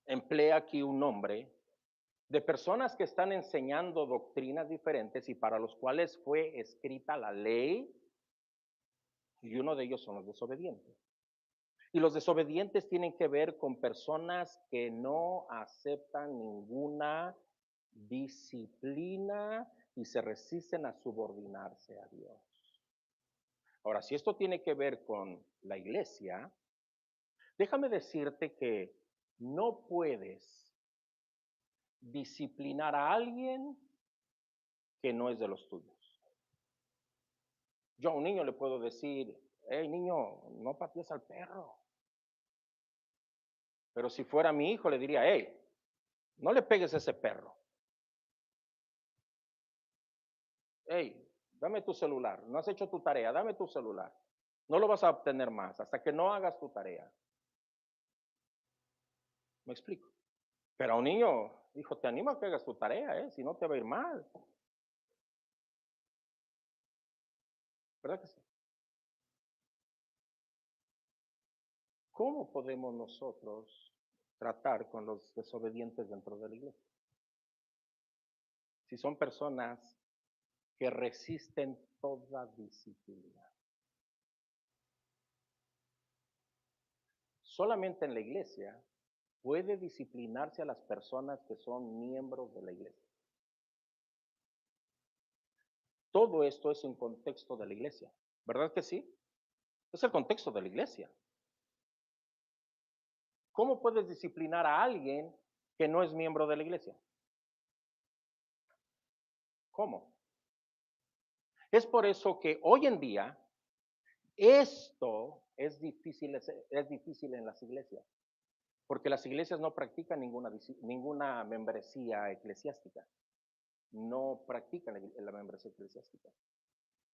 emplea aquí un nombre de personas que están enseñando doctrinas diferentes y para los cuales fue escrita la ley, y uno de ellos son los desobedientes. Y los desobedientes tienen que ver con personas que no aceptan ninguna disciplina y se resisten a subordinarse a Dios. Ahora, si esto tiene que ver con la iglesia, déjame decirte que no puedes disciplinar a alguien que no es de los tuyos. Yo a un niño le puedo decir, hey niño, no patees al perro. Pero si fuera mi hijo le diría, hey, no le pegues a ese perro. Hey, dame tu celular, no has hecho tu tarea, dame tu celular. No lo vas a obtener más hasta que no hagas tu tarea. ¿Me explico? Pero a un niño, hijo, te animo a que hagas tu tarea, si no te va a ir mal. ¿Verdad que sí? ¿Cómo podemos nosotros tratar con los desobedientes dentro de la iglesia? Si son personas que resisten toda disciplina. Solamente en la iglesia puede disciplinarse a las personas que son miembros de la iglesia. Todo esto es un contexto de la iglesia, ¿verdad que sí? Es el contexto de la iglesia. ¿Cómo puedes disciplinar a alguien que no es miembro de la iglesia? ¿Cómo? Es por eso que hoy en día esto es difícil en las iglesias, porque las iglesias no practican ninguna membresía eclesiástica, no practican la membresía eclesiástica.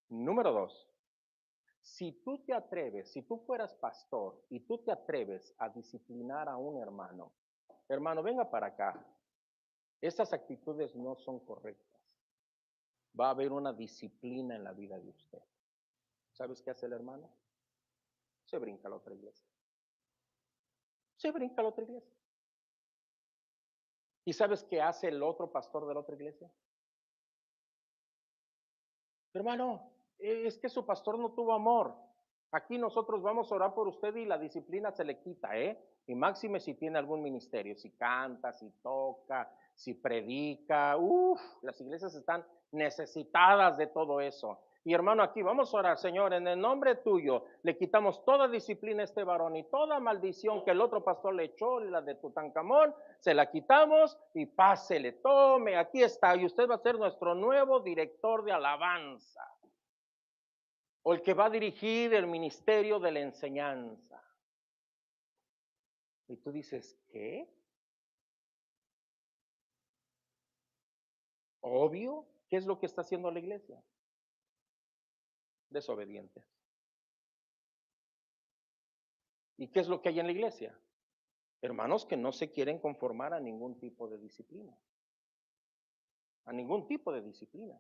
Número 2, si tú te atreves, si tú fueras pastor y tú te atreves a disciplinar a un hermano, hermano, venga para acá, estas actitudes no son correctas, va a haber una disciplina en la vida de usted. ¿Sabes qué hace el hermano? Se brinca a la otra iglesia. Se brinca a la otra iglesia. ¿Y sabes qué hace el otro pastor de la otra iglesia? Hermano, es que su pastor no tuvo amor. Aquí nosotros vamos a orar por usted y la disciplina se le quita, ¿eh? Y máxime si tiene algún ministerio, si canta, si toca, si predica. Las iglesias están necesitadas de todo eso. Y hermano, aquí vamos a orar, Señor, en el nombre tuyo, le quitamos toda disciplina a este varón y toda maldición que el otro pastor le echó, la de Tutankamón, se la quitamos y pásele, tome, aquí está, y usted va a ser nuestro nuevo director de alabanza, o el que va a dirigir el ministerio de la enseñanza. Y tú dices, ¿qué? Obvio, ¿qué es lo que está haciendo la iglesia? Desobedientes. ¿Y qué es lo que hay en la iglesia? Hermanos que no se quieren conformar a ningún tipo de disciplina, a ningún tipo de disciplina.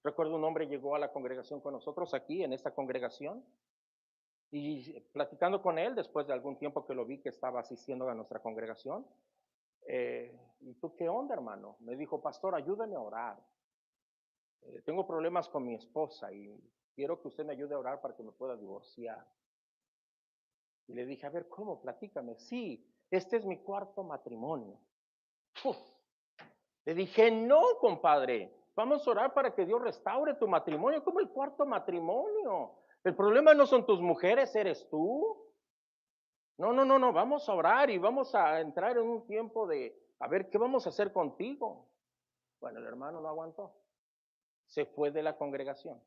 Recuerdo un hombre llegó a la congregación con nosotros aquí, en esta congregación, y platicando con él, después de algún tiempo que lo vi que estaba asistiendo a nuestra congregación, ¿y tú qué onda, hermano? Me dijo, pastor, ayúdame a orar. Tengo problemas con mi esposa y quiero que usted me ayude a orar para que me pueda divorciar. Y le dije, a ver, ¿cómo? Platícame. Sí, este es mi cuarto matrimonio. Uf. Le dije, no, compadre, vamos a orar para que Dios restaure tu matrimonio. ¿Cómo el cuarto matrimonio? El problema no son tus mujeres, eres tú. No, no, no, no, vamos a orar y vamos a entrar en un tiempo de, a ver, ¿qué vamos a hacer contigo? Bueno, el hermano no aguantó. Se fue de la congregación.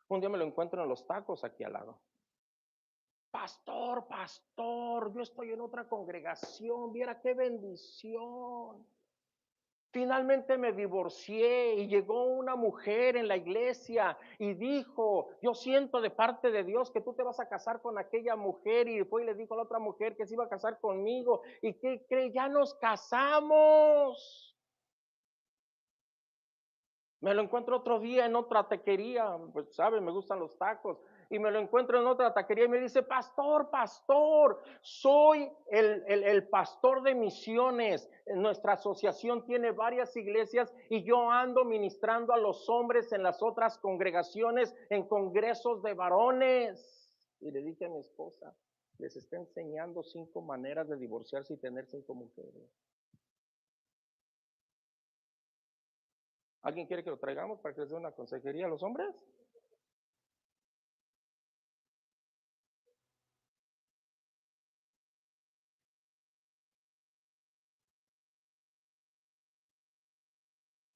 Un día me lo encuentro en los tacos aquí al lado. Pastor, pastor, yo estoy en otra congregación, viera qué bendición. Finalmente me divorcié y llegó una mujer en la iglesia y dijo, yo siento de parte de Dios que tú te vas a casar con aquella mujer, y fue y le dijo a la otra mujer que se iba a casar conmigo, y ¿qué cree? Ya nos casamos. Me lo encuentro otro día en otra taquería, pues saben, me gustan los tacos, y me lo encuentro en otra taquería y me dice, pastor, pastor, soy el pastor de misiones. Nuestra asociación tiene varias iglesias y yo ando ministrando a los hombres en las otras congregaciones, en congresos de varones. Y le dije a mi esposa, les está enseñando 5 maneras de divorciarse y tener 5 mujeres. ¿Alguien quiere que lo traigamos para que les dé una consejería a los hombres?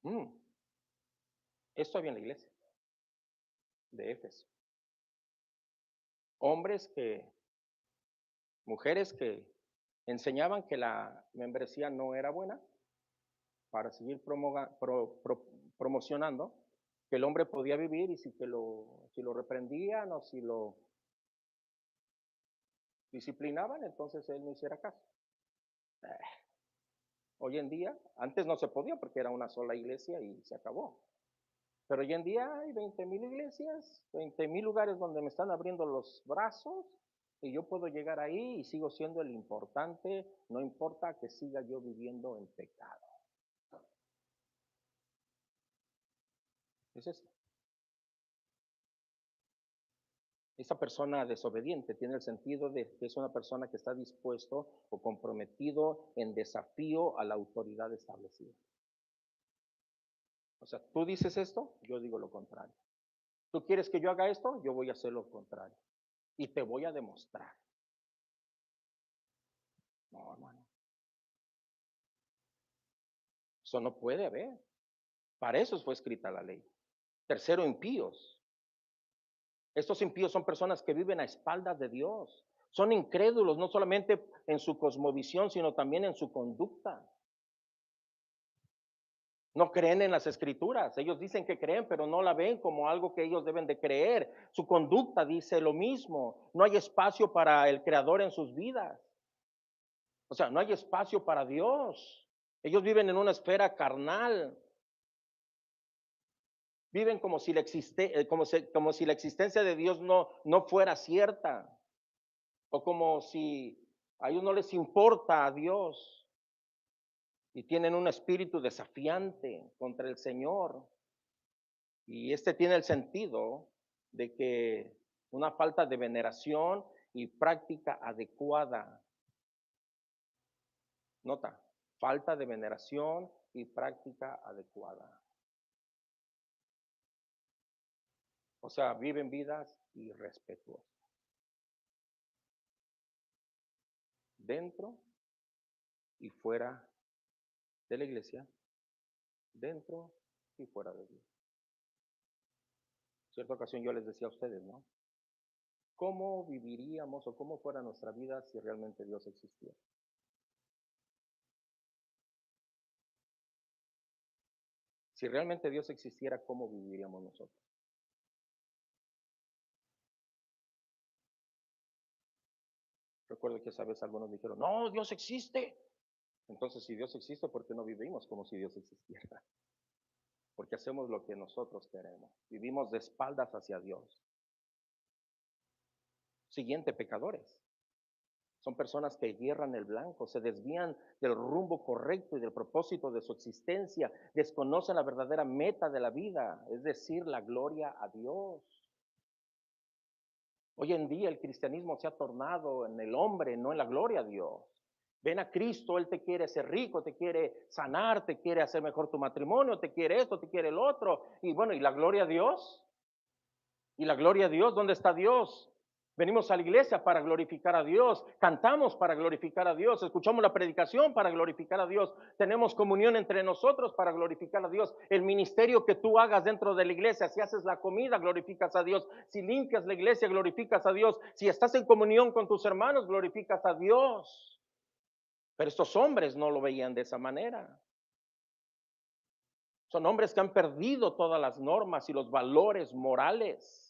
Mm, Esto había en la iglesia de Éfeso. Hombres que, mujeres que enseñaban que la membresía no era buena para seguir promocionando que el hombre podía vivir, y si lo reprendían o si lo disciplinaban, entonces él no hiciera caso. Hoy en día, antes no se podía porque era una sola iglesia y se acabó. Pero hoy en día hay 20,000 iglesias, 20,000 lugares donde me están abriendo los brazos y yo puedo llegar ahí y sigo siendo el importante, no importa que siga yo viviendo en pecado. Es eso. Esa persona desobediente tiene el sentido de que es una persona que está dispuesto o comprometido en desafío a la autoridad establecida. O sea, tú dices esto, yo digo lo contrario. Tú quieres que yo haga esto, yo voy a hacer lo contrario. Y te voy a demostrar. No, hermano. Eso no puede haber. Para eso fue escrita la ley. Tercero, impíos. Estos impíos son personas que viven a espaldas de Dios. Son incrédulos, no solamente en su cosmovisión, sino también en su conducta. No creen en las escrituras. Ellos dicen que creen, pero no la ven como algo que ellos deben de creer. Su conducta dice lo mismo. No hay espacio para el Creador en sus vidas. O sea, no hay espacio para Dios. Ellos viven en una esfera carnal. Viven como si como si la existencia de Dios no fuera cierta, o como si a ellos no les importa a Dios, y tienen un espíritu desafiante contra el Señor. Y este tiene el sentido de que una falta de veneración y práctica adecuada. Nota, falta de veneración y práctica adecuada. O sea, viven vidas irrespetuosas. Dentro y fuera de la iglesia, dentro y fuera de Dios. Cierta ocasión yo les decía a ustedes, ¿no? ¿Cómo viviríamos o cómo fuera nuestra vida si realmente Dios existiera? Si realmente Dios existiera, ¿cómo viviríamos nosotros? Recuerdo que esa vez algunos dijeron, no, Dios existe. Entonces, si Dios existe, ¿por qué no vivimos como si Dios existiera? Porque hacemos lo que nosotros queremos. Vivimos de espaldas hacia Dios. Siguiente, pecadores. Son personas que hierran el blanco, se desvían del rumbo correcto y del propósito de su existencia, desconocen la verdadera meta de la vida, es decir, la gloria a Dios. Hoy en día el cristianismo se ha tornado en el hombre, no en la gloria a Dios. Ven a Cristo, Él te quiere ser rico, te quiere sanar, te quiere hacer mejor tu matrimonio, te quiere esto, te quiere el otro. Y bueno, ¿y la gloria a Dios? ¿Y la gloria a Dios? ¿Dónde está Dios? Venimos a la iglesia para glorificar a Dios, cantamos para glorificar a Dios, escuchamos la predicación para glorificar a Dios, tenemos comunión entre nosotros para glorificar a Dios. El ministerio que tú hagas dentro de la iglesia, si haces la comida, glorificas a Dios, si limpias la iglesia, glorificas a Dios, si estás en comunión con tus hermanos, glorificas a Dios. Pero estos hombres no lo veían de esa manera. Son hombres que han perdido todas las normas y los valores morales.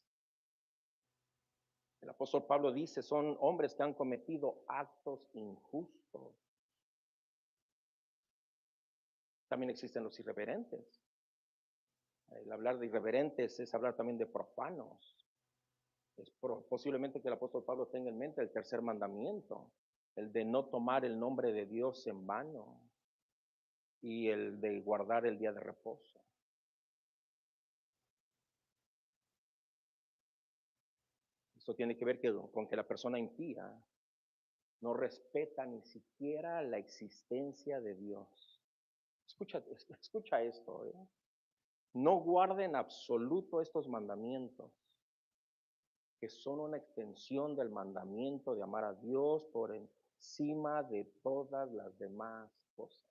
El apóstol Pablo dice, son hombres que han cometido actos injustos. También existen los irreverentes. El hablar de irreverentes es hablar también de profanos. Posiblemente que el apóstol Pablo tenga en mente el tercer mandamiento, el de no tomar el nombre de Dios en vano y el de guardar el día de reposo. Esto tiene que ver con que la persona impía no respeta ni siquiera la existencia de Dios. Escucha esto, ¿eh? No guarden en absoluto estos mandamientos, que son una extensión del mandamiento de amar a Dios por encima de todas las demás cosas.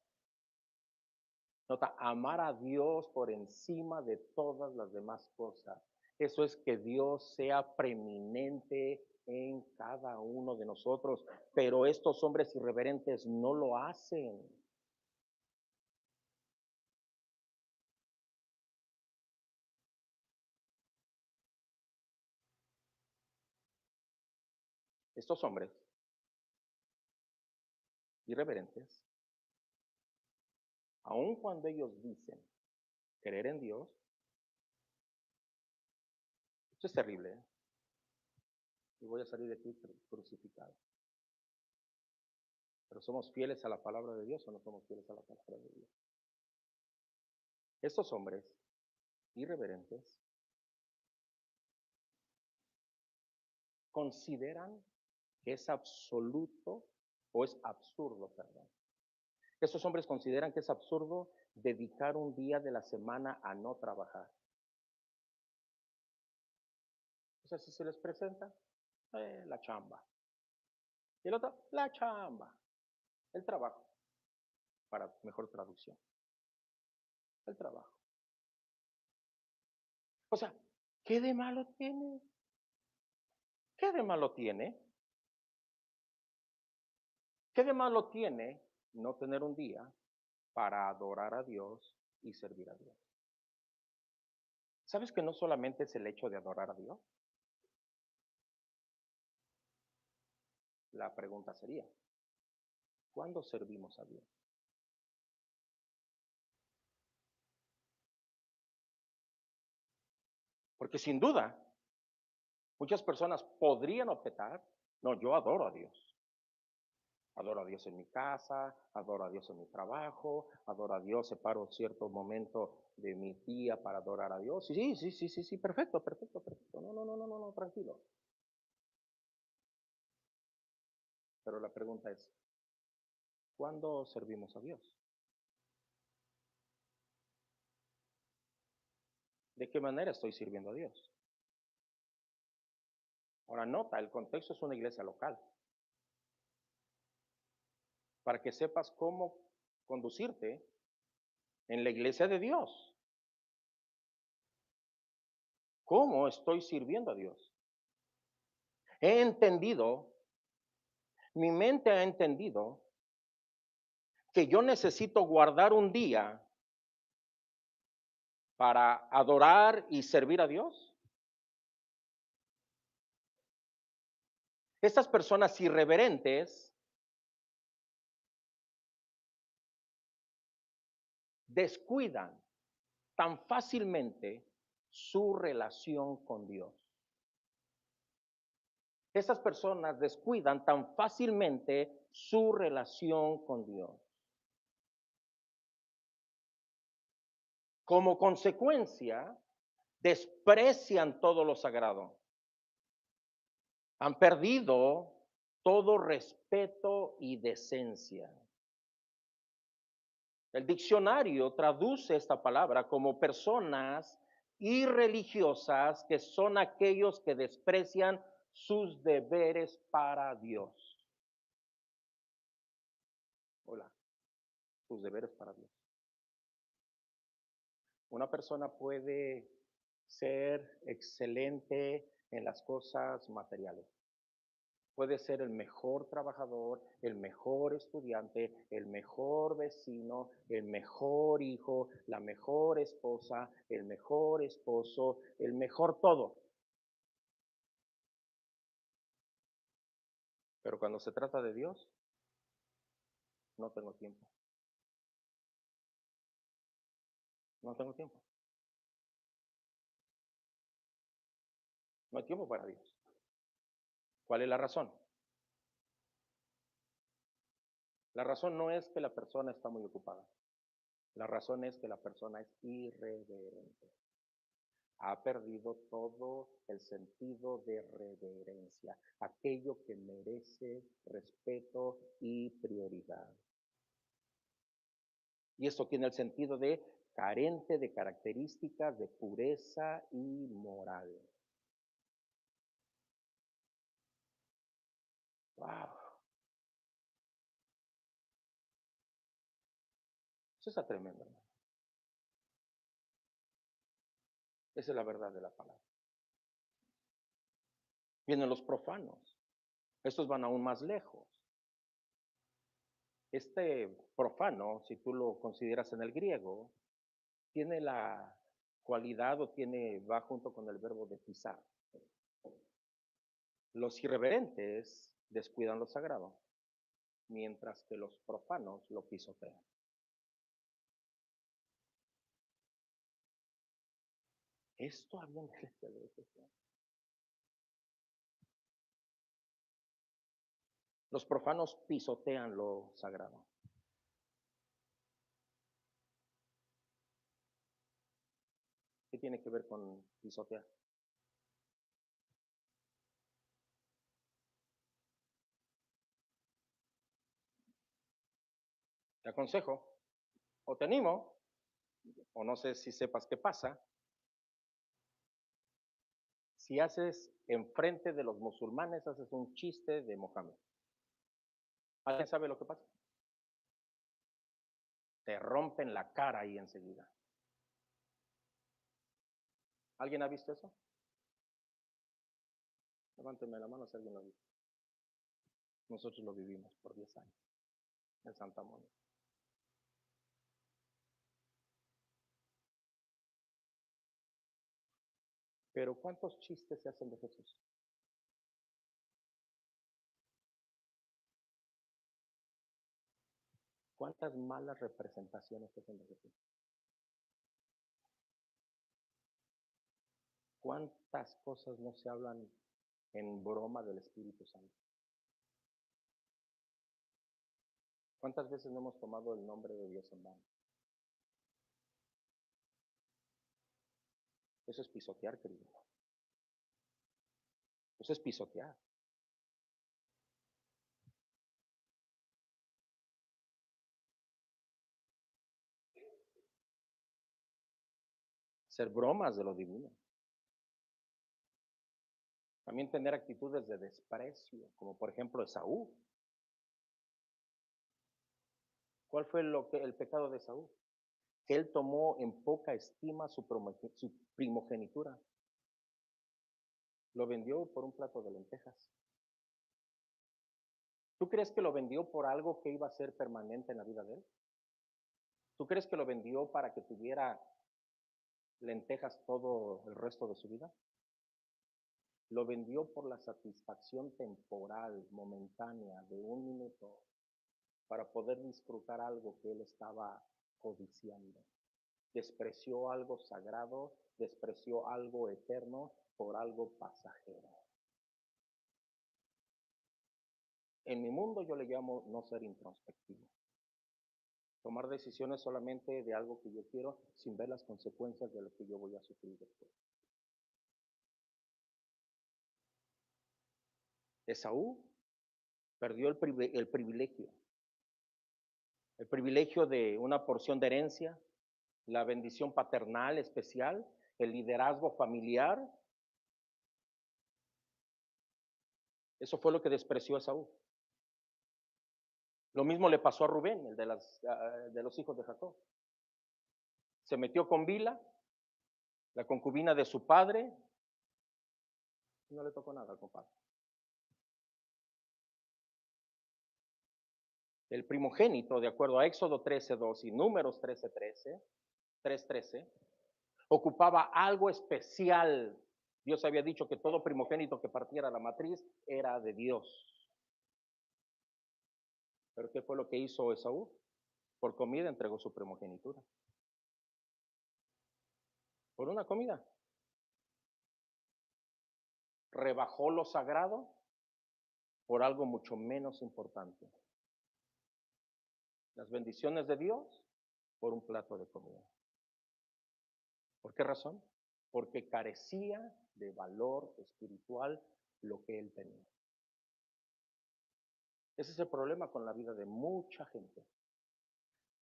Nota, amar a Dios por encima de todas las demás cosas. Eso es que Dios sea preeminente en cada uno de nosotros, pero estos hombres irreverentes no lo hacen. Estos hombres irreverentes, aun cuando ellos dicen creer en Dios, esto es terrible, ¿eh? Y voy a salir de aquí crucificado. Pero ¿somos fieles a la palabra de Dios o no somos fieles a la palabra de Dios? Estos hombres irreverentes consideran que es absoluto o es absurdo, perdón. Estos hombres consideran que es absurdo dedicar un día de la semana a no trabajar. O sea, si se les presenta, la chamba. Y el otro, la chamba. El trabajo, para mejor traducción. El trabajo. O sea, ¿qué de malo tiene? ¿Qué de malo tiene? ¿Qué de malo tiene no tener un día para adorar a Dios y servir a Dios? ¿Sabes que no solamente es el hecho de adorar a Dios? La pregunta sería, ¿cuándo servimos a Dios? Porque sin duda, muchas personas podrían objetar, no, yo adoro a Dios. Adoro a Dios en mi casa, adoro a Dios en mi trabajo, adoro a Dios, separo cierto momento de mi día para adorar a Dios. Sí, sí, sí, sí, sí, perfecto, perfecto, perfecto. No, no, no, no, no, no, tranquilo. Pero la pregunta es, ¿cuándo servimos a Dios? ¿De qué manera estoy sirviendo a Dios? Ahora nota, el contexto es una iglesia local, para que sepas cómo conducirte en la iglesia de Dios. ¿Cómo estoy sirviendo a Dios? He entendido, mi mente ha entendido que yo necesito guardar un día para adorar y servir a Dios. Estas personas irreverentes descuidan tan fácilmente su relación con Dios. Estas personas descuidan tan fácilmente su relación con Dios. Como consecuencia, desprecian todo lo sagrado. Han perdido todo respeto y decencia. El diccionario traduce esta palabra como personas irreligiosas, que son aquellos que desprecian sus deberes para Dios. Hola, sus deberes para Dios. Una persona puede ser excelente en las cosas materiales. Puede ser el mejor trabajador, el mejor estudiante, el mejor vecino, el mejor hijo, la mejor esposa, el mejor esposo, el mejor todo. Pero cuando se trata de Dios, no tengo tiempo. No tengo tiempo. No hay tiempo para Dios. ¿Cuál es la razón? La razón no es que la persona está muy ocupada. La razón es que la persona es irreverente. Ha perdido todo el sentido de reverencia, aquello que merece respeto y prioridad. Y esto tiene el sentido de carente de características de pureza y moral. Wow, eso está tremendo, hermano. Esa es la verdad de la palabra. Vienen los profanos. Estos van aún más lejos. Este profano, si tú lo consideras en el griego, tiene la cualidad o va junto con el verbo de pisar. Los irreverentes descuidan lo sagrado, mientras que los profanos lo pisotean. Esto había en la iglesia de Efesios. Los profanos pisotean lo sagrado. ¿Qué tiene que ver con pisotear? Te aconsejo, o te animo, o no sé si sepas qué pasa, si haces enfrente de los musulmanes, haces un chiste de Mohammed. ¿Alguien sabe lo que pasa? Te rompen la cara ahí enseguida. ¿Alguien ha visto eso? Levánteme la mano si alguien lo ha visto. Nosotros lo vivimos por 10 años en Santa Mónica. Pero ¿cuántos chistes se hacen de Jesús? ¿Cuántas malas representaciones se hacen de Jesús? ¿Cuántas cosas no se hablan en broma del Espíritu Santo? ¿Cuántas veces no hemos tomado el nombre de Dios en vano? Eso es pisotear, querido. Eso es pisotear. hacer bromas de lo divino. También tener actitudes de desprecio, como por ejemplo Esaú. ¿Cuál fue el pecado de Esaú? Que él tomó en poca estima su primogenitura. Lo vendió por un plato de lentejas. ¿Tú crees que lo vendió por algo que iba a ser permanente en la vida de él? ¿Tú crees que lo vendió para que tuviera lentejas todo el resto de su vida? Lo vendió por la satisfacción temporal, momentánea, de un minuto, para poder disfrutar algo que él estaba codiciando. Despreció algo sagrado, despreció algo eterno por algo pasajero. En mi mundo yo le llamo no ser introspectivo. Tomar decisiones solamente de algo que yo quiero sin ver las consecuencias de lo que yo voy a sufrir después. Esaú perdió el privilegio de una porción de herencia, la bendición paternal especial, el liderazgo familiar. Eso fue lo que despreció Esaú. Lo mismo le pasó a Rubén, el de los hijos de Jacob. Se metió con Bila, la concubina de su padre, y no le tocó nada al compadre. El primogénito, de acuerdo a Éxodo 13:2 y Números 3:13, ocupaba algo especial. Dios había dicho que todo primogénito que partiera la matriz era de Dios. ¿Pero qué fue lo que hizo Esaú? Por comida entregó su primogenitura. Por una comida. Rebajó lo sagrado por algo mucho menos importante. Las bendiciones de Dios por un plato de comida. ¿Por qué razón? Porque carecía de valor espiritual lo que él tenía. Ese es el problema con la vida de mucha gente.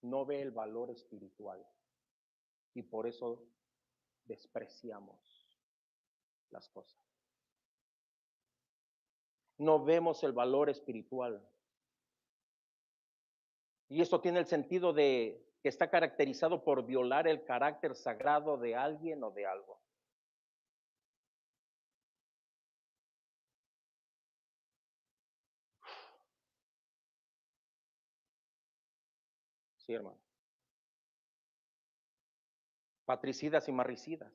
No ve el valor espiritual y por eso despreciamos las cosas. No vemos el valor espiritual. Y esto tiene el sentido de que está caracterizado por violar el carácter sagrado de alguien o de algo. Sí, hermano. Patricidas y matricidas.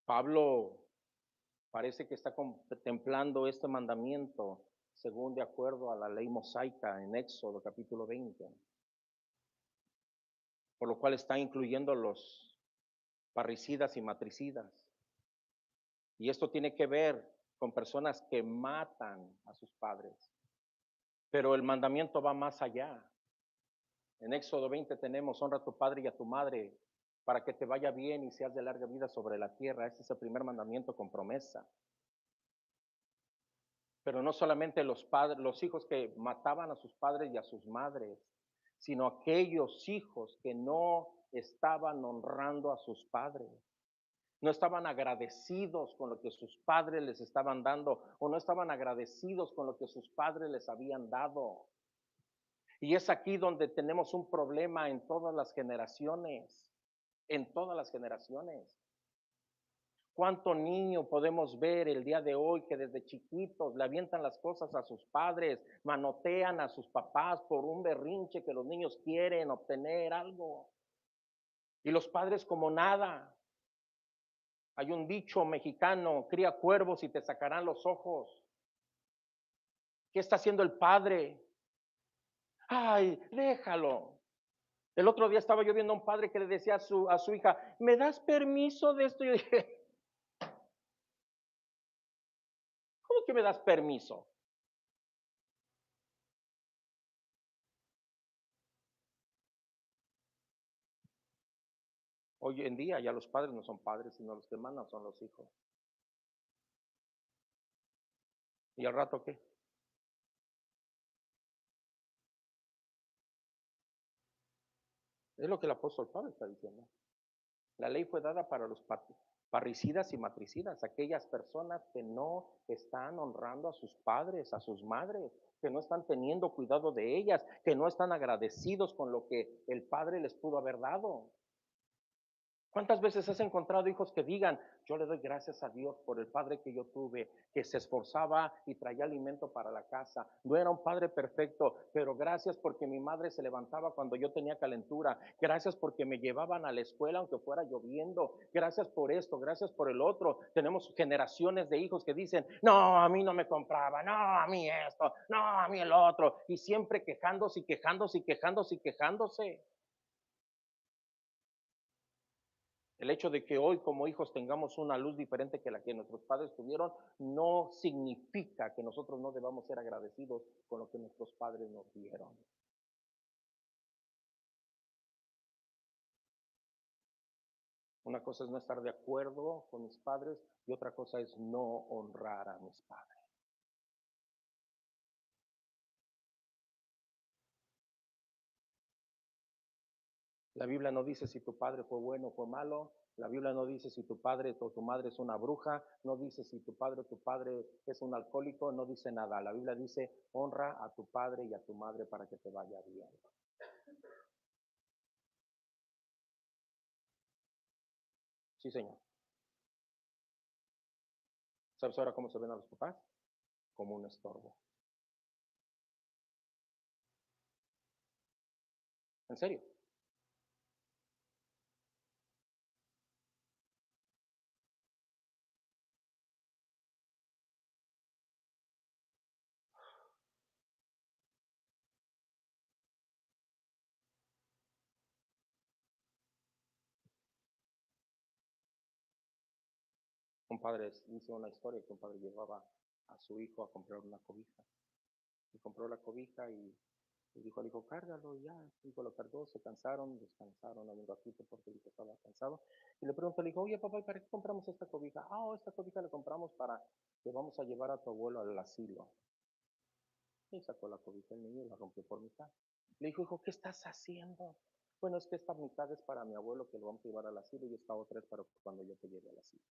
Pablo parece que está contemplando este mandamiento según de acuerdo a la ley mosaica en Éxodo capítulo 20, por lo cual está incluyendo los parricidas y matricidas. Y esto tiene que ver con personas que matan a sus padres. Pero el mandamiento va más allá. En Éxodo 20 tenemos, honra a tu padre y a tu madre para que te vaya bien y seas de larga vida sobre la tierra. Este es el primer mandamiento con promesa. Pero no solamente los hijos que mataban a sus padres y a sus madres, sino aquellos hijos que no estaban honrando a sus padres. No estaban agradecidos con lo que sus padres les estaban dando o no estaban agradecidos con lo que sus padres les habían dado. Y es aquí donde tenemos un problema en todas las generaciones, en todas las generaciones. ¿Cuánto niño podemos ver el día de hoy que desde chiquitos le avientan las cosas a sus padres, manotean a sus papás por un berrinche que los niños quieren obtener algo? Y los padres como nada. Hay un dicho mexicano, cría cuervos y te sacarán los ojos. ¿Qué está haciendo el padre? Ay, déjalo. El otro día estaba yo viendo a un padre que le decía a su hija, ¿me das permiso de esto? Y yo dije, ¿cómo que me das permiso? Hoy en día ya los padres no son padres, sino los que mandan son los hijos. ¿Y al rato qué? Es lo que el apóstol Pablo está diciendo. La ley fue dada para los parricidas y matricidas, aquellas personas que no están honrando a sus padres, a sus madres, que no están teniendo cuidado de ellas, que no están agradecidos con lo que el padre les pudo haber dado. ¿Cuántas veces has encontrado hijos que digan, yo le doy gracias a Dios por el padre que yo tuve, que se esforzaba y traía alimento para la casa? No era un padre perfecto, pero gracias porque mi madre se levantaba cuando yo tenía calentura. Gracias porque me llevaban a la escuela aunque fuera lloviendo. Gracias por esto, gracias por el otro. Tenemos generaciones de hijos que dicen, no, a mí no me compraba, no, a mí esto, no, a mí el otro. Y siempre quejándose y quejándose y quejándose y quejándose. El hecho de que hoy como hijos tengamos una luz diferente que la que nuestros padres tuvieron no significa que nosotros no debamos ser agradecidos con lo que nuestros padres nos dieron. Una cosa es no estar de acuerdo con mis padres y otra cosa es no honrar a mis padres. La Biblia no dice si tu padre fue bueno o fue malo. La Biblia no dice si tu padre o tu madre es una bruja. No dice si tu padre o tu padre es un alcohólico. No dice nada. La Biblia dice honra a tu padre y a tu madre para que te vaya bien. Sí, señor. ¿Sabes ahora cómo se ven a los papás? Como un estorbo. ¿En serio? Un padre dice una historia que un padre llevaba a su hijo a comprar una cobija. Y compró la cobija y dijo al hijo, cárgalo y ya. El hijo lo cargó, se cansaron, descansaron un ratito porque el hijo estaba cansado. Y le preguntó al hijo, oye papá, ¿y para qué compramos esta cobija? Ah, esta cobija la compramos para que vamos a llevar a tu abuelo al asilo. Y sacó la cobija el niño y la rompió por mitad. Le dijo, hijo, ¿qué estás haciendo? Bueno, es que esta mitad es para mi abuelo que lo vamos a llevar al asilo y esta otra es para cuando yo te lleve al asilo.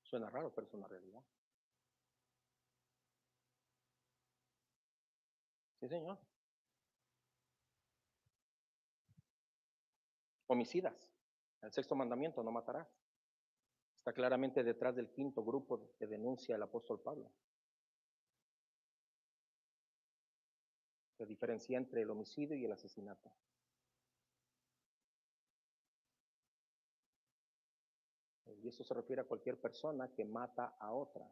Suena raro, pero es una realidad. Sí, señor. Homicidas. El sexto mandamiento, no matarás. Está claramente detrás del quinto grupo que denuncia el apóstol Pablo. Se diferencia entre el homicidio y el asesinato. Y eso se refiere a cualquier persona que mata a otra.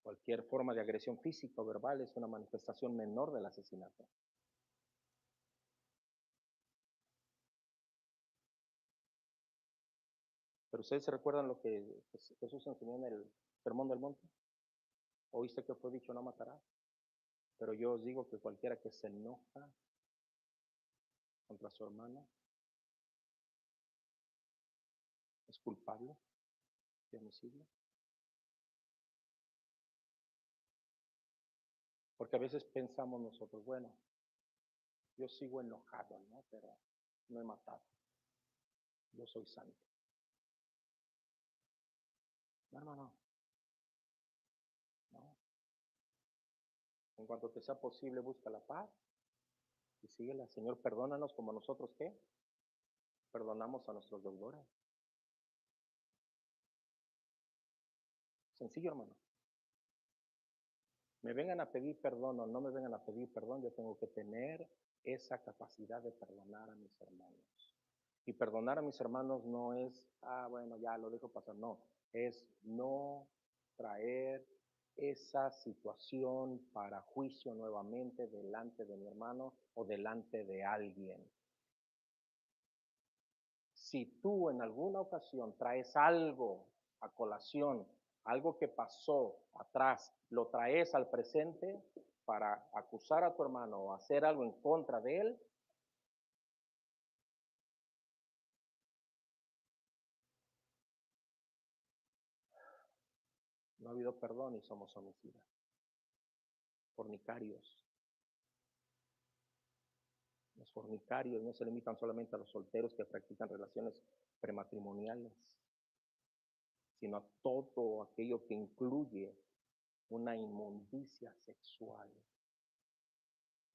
Cualquier forma de agresión física o verbal es una manifestación menor del asesinato. Pero ustedes se recuerdan lo que Jesús enseñó en el Sermón del Monte. Oíste que fue dicho no matarás. Pero yo os digo que cualquiera que se enoja contra su hermano es culpable de homicidio. Porque a veces pensamos nosotros, bueno, yo sigo enojado, ¿no? Pero no he matado. Yo soy santo. No, no, no, no. En cuanto te sea posible, busca la paz y síguela. Señor, perdónanos como nosotros, ¿qué? Perdonamos a nuestros deudores. Sencillo, hermano. Me vengan a pedir perdón o no me vengan a pedir perdón, yo tengo que tener esa capacidad de perdonar a mis hermanos. Y perdonar a mis hermanos no es, bueno, ya lo dejo pasar, no, es no traer esa situación para juicio nuevamente delante de mi hermano o delante de alguien. Si tú en alguna ocasión traes algo a colación, algo que pasó atrás, lo traes al presente para acusar a tu hermano o hacer algo en contra de él, No ha habido perdón y somos homicidas, fornicarios. Los fornicarios no se limitan solamente a los solteros que practican relaciones prematrimoniales, sino a todo aquello que incluye una inmundicia sexual.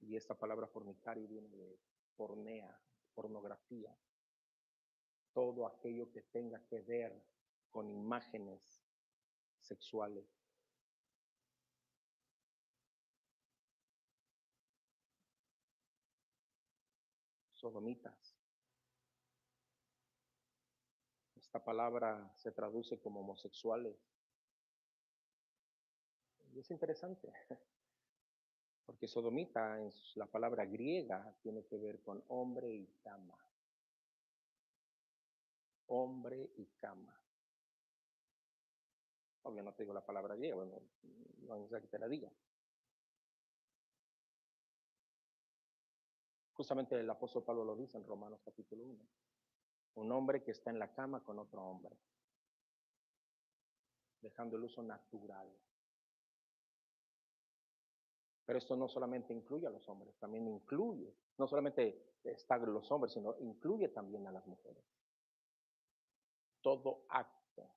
Y esta palabra fornicario viene de pornea, pornografía. Todo aquello que tenga que ver con imágenes sexuales. Sodomitas. Esta palabra se traduce como homosexuales. Y es interesante, porque sodomita en la palabra griega tiene que ver con hombre y cama. Hombre y cama. Obvio no te digo la palabra griega, bueno, no es necesario que te la diga. Justamente el apóstol Pablo lo dice en Romanos capítulo 1. Un hombre que está en la cama con otro hombre, dejando el uso natural. Pero esto no solamente incluye a los hombres, también incluye, no solamente están los hombres, sino incluye también a las mujeres. Todo acto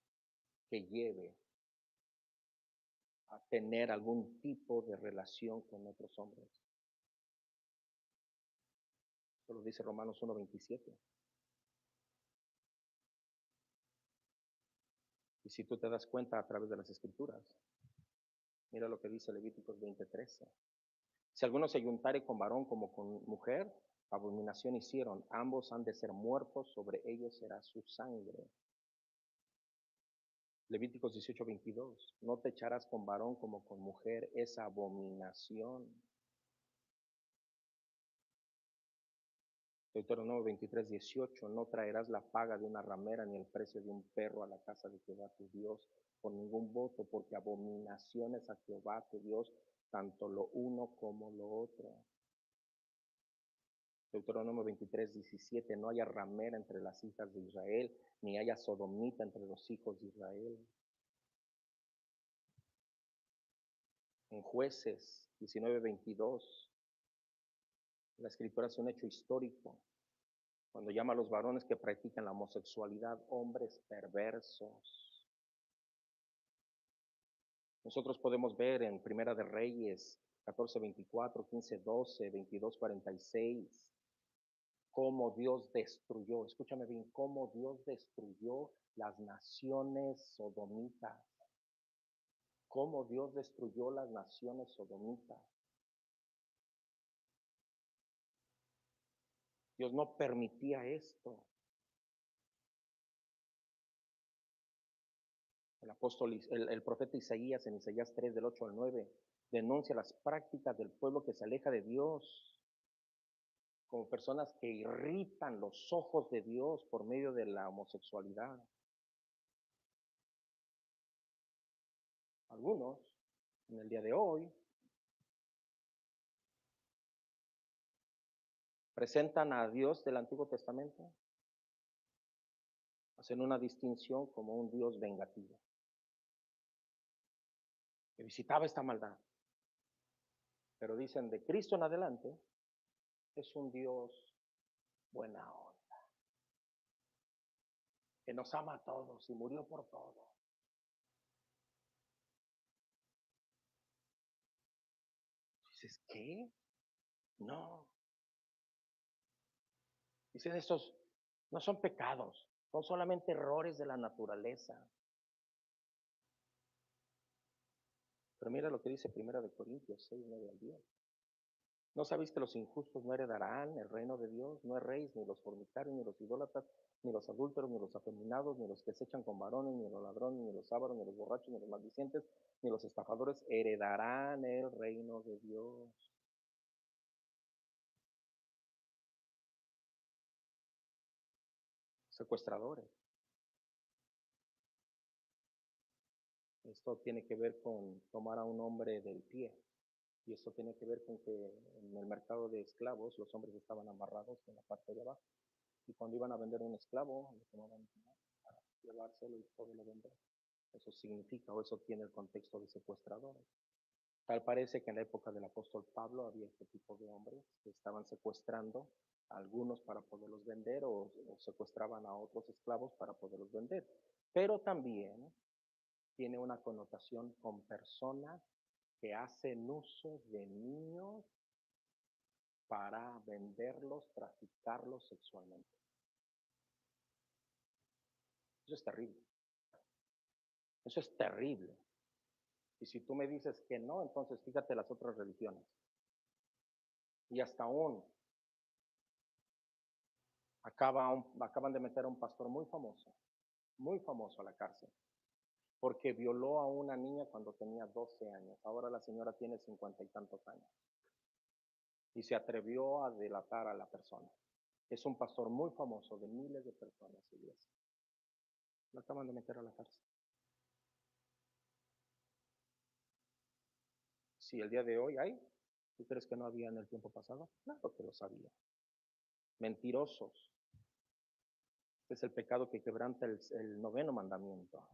que lleve a tener algún tipo de relación con otros hombres. Eso lo dice Romanos 1:27. Y si tú te das cuenta a través de las escrituras, mira lo que dice Levíticos 20:13. Si alguno se juntare con varón como con mujer, abominación hicieron, ambos han de ser muertos, sobre ellos será su sangre. Levíticos 18:22, no te echarás con varón como con mujer, es abominación. Deuteronomio 23:18, no traerás la paga de una ramera ni el precio de un perro a la casa de Jehová tu Dios por ningún voto, porque abominaciones a Jehová tu Dios, tanto lo uno como lo otro. Deuteronomio 23:17, no haya ramera entre las hijas de Israel, ni haya sodomita entre los hijos de Israel. En Jueces 19:22, la escritura es un hecho histórico, cuando llama a los varones que practican la homosexualidad hombres perversos. Nosotros podemos ver en Primera de Reyes 14:24, 15:12, 22:46, cómo Dios destruyó, escúchame bien, cómo Dios destruyó las naciones sodomitas, cómo Dios destruyó las naciones sodomitas. Dios no permitía esto. El profeta Isaías en Isaías 3 del 8 al 9 denuncia las prácticas del pueblo que se aleja de Dios, como personas que irritan los ojos de Dios por medio de la homosexualidad. Algunos, en el día de hoy, presentan a Dios del Antiguo Testamento, hacen una distinción como un Dios vengativo, que visitaba esta maldad. Pero dicen de Cristo en adelante, es un Dios buena onda, que nos ama a todos y murió por todo. Dices, ¿qué? No. Dicen, estos no son pecados, son solamente errores de la naturaleza. Pero mira lo que dice Primera de Corintios 6, 9 al 10. ¿No sabéis que los injustos no heredarán el reino de Dios? No erréis, ni los fornicarios, ni los idólatras, ni los adúlteros, ni los afeminados, ni los que se echan con varones, ni los ladrones, ni los ávaros, ni los borrachos, ni los maldicientes, ni los estafadores heredarán el reino de Dios. Secuestradores. Esto tiene que ver con tomar a un hombre del pie. Y esto tiene que ver con que en el mercado de esclavos los hombres estaban amarrados en la parte de abajo. Y cuando iban a vender un esclavo, lo tomaban para llevárselo y poderlo vender. Eso significa o eso tiene el contexto de secuestradores. Tal parece que en la época del apóstol Pablo había este tipo de hombres que estaban secuestrando a algunos para poderlos vender o secuestraban a otros esclavos para poderlos vender. Pero también tiene una connotación con personas que hacen uso de niños para venderlos, traficarlos sexualmente. Eso es terrible. Eso es terrible. Y si tú me dices que no, entonces fíjate las otras religiones. Y hasta aún acaban de meter a un pastor muy famoso a la cárcel, porque violó a una niña cuando tenía 12 años. Ahora la señora tiene 50 y tantos años. Y se atrevió a delatar a la persona. Es un pastor muy famoso de miles de personas, iglesia. Lo acaban de meter a la cárcel. Si el día de hoy hay, ¿tú crees que no había en el tiempo pasado? Claro que lo sabía. Mentirosos. Este es el pecado que quebranta el noveno mandamiento.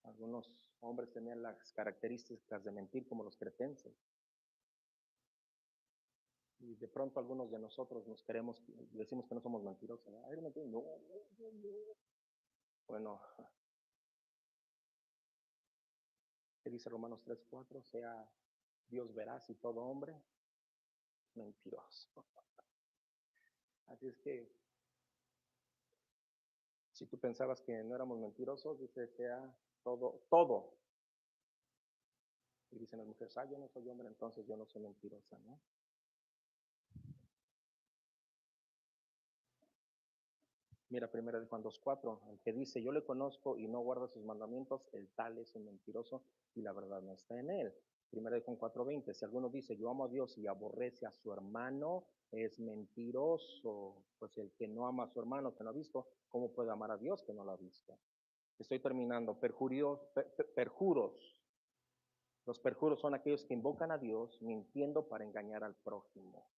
Algunos hombres tenían las características de mentir como los cretenses. Y de pronto algunos de nosotros nos queremos, decimos que no somos mentirosos. ¿No? Ay, no, no. Bueno, ¿qué dice Romanos 3:4? Sea Dios veraz y todo hombre mentiroso. Así es que si tú pensabas que no éramos mentirosos, dice sea todo. Y dicen las mujeres, yo no soy hombre, entonces yo no soy mentirosa, ¿no? Mira, primera de Juan 2:4, el que dice, yo le conozco y no guarda sus mandamientos, el tal es un mentiroso y la verdad no está en él. Primera de Juan 4:20, si alguno dice, yo amo a Dios y aborrece a su hermano, es mentiroso. Pues el que no ama a su hermano, que no ha visto, ¿cómo puede amar a Dios que no lo ha visto? Estoy terminando. Perjuros. Los perjuros son aquellos que invocan a Dios mintiendo para engañar al prójimo.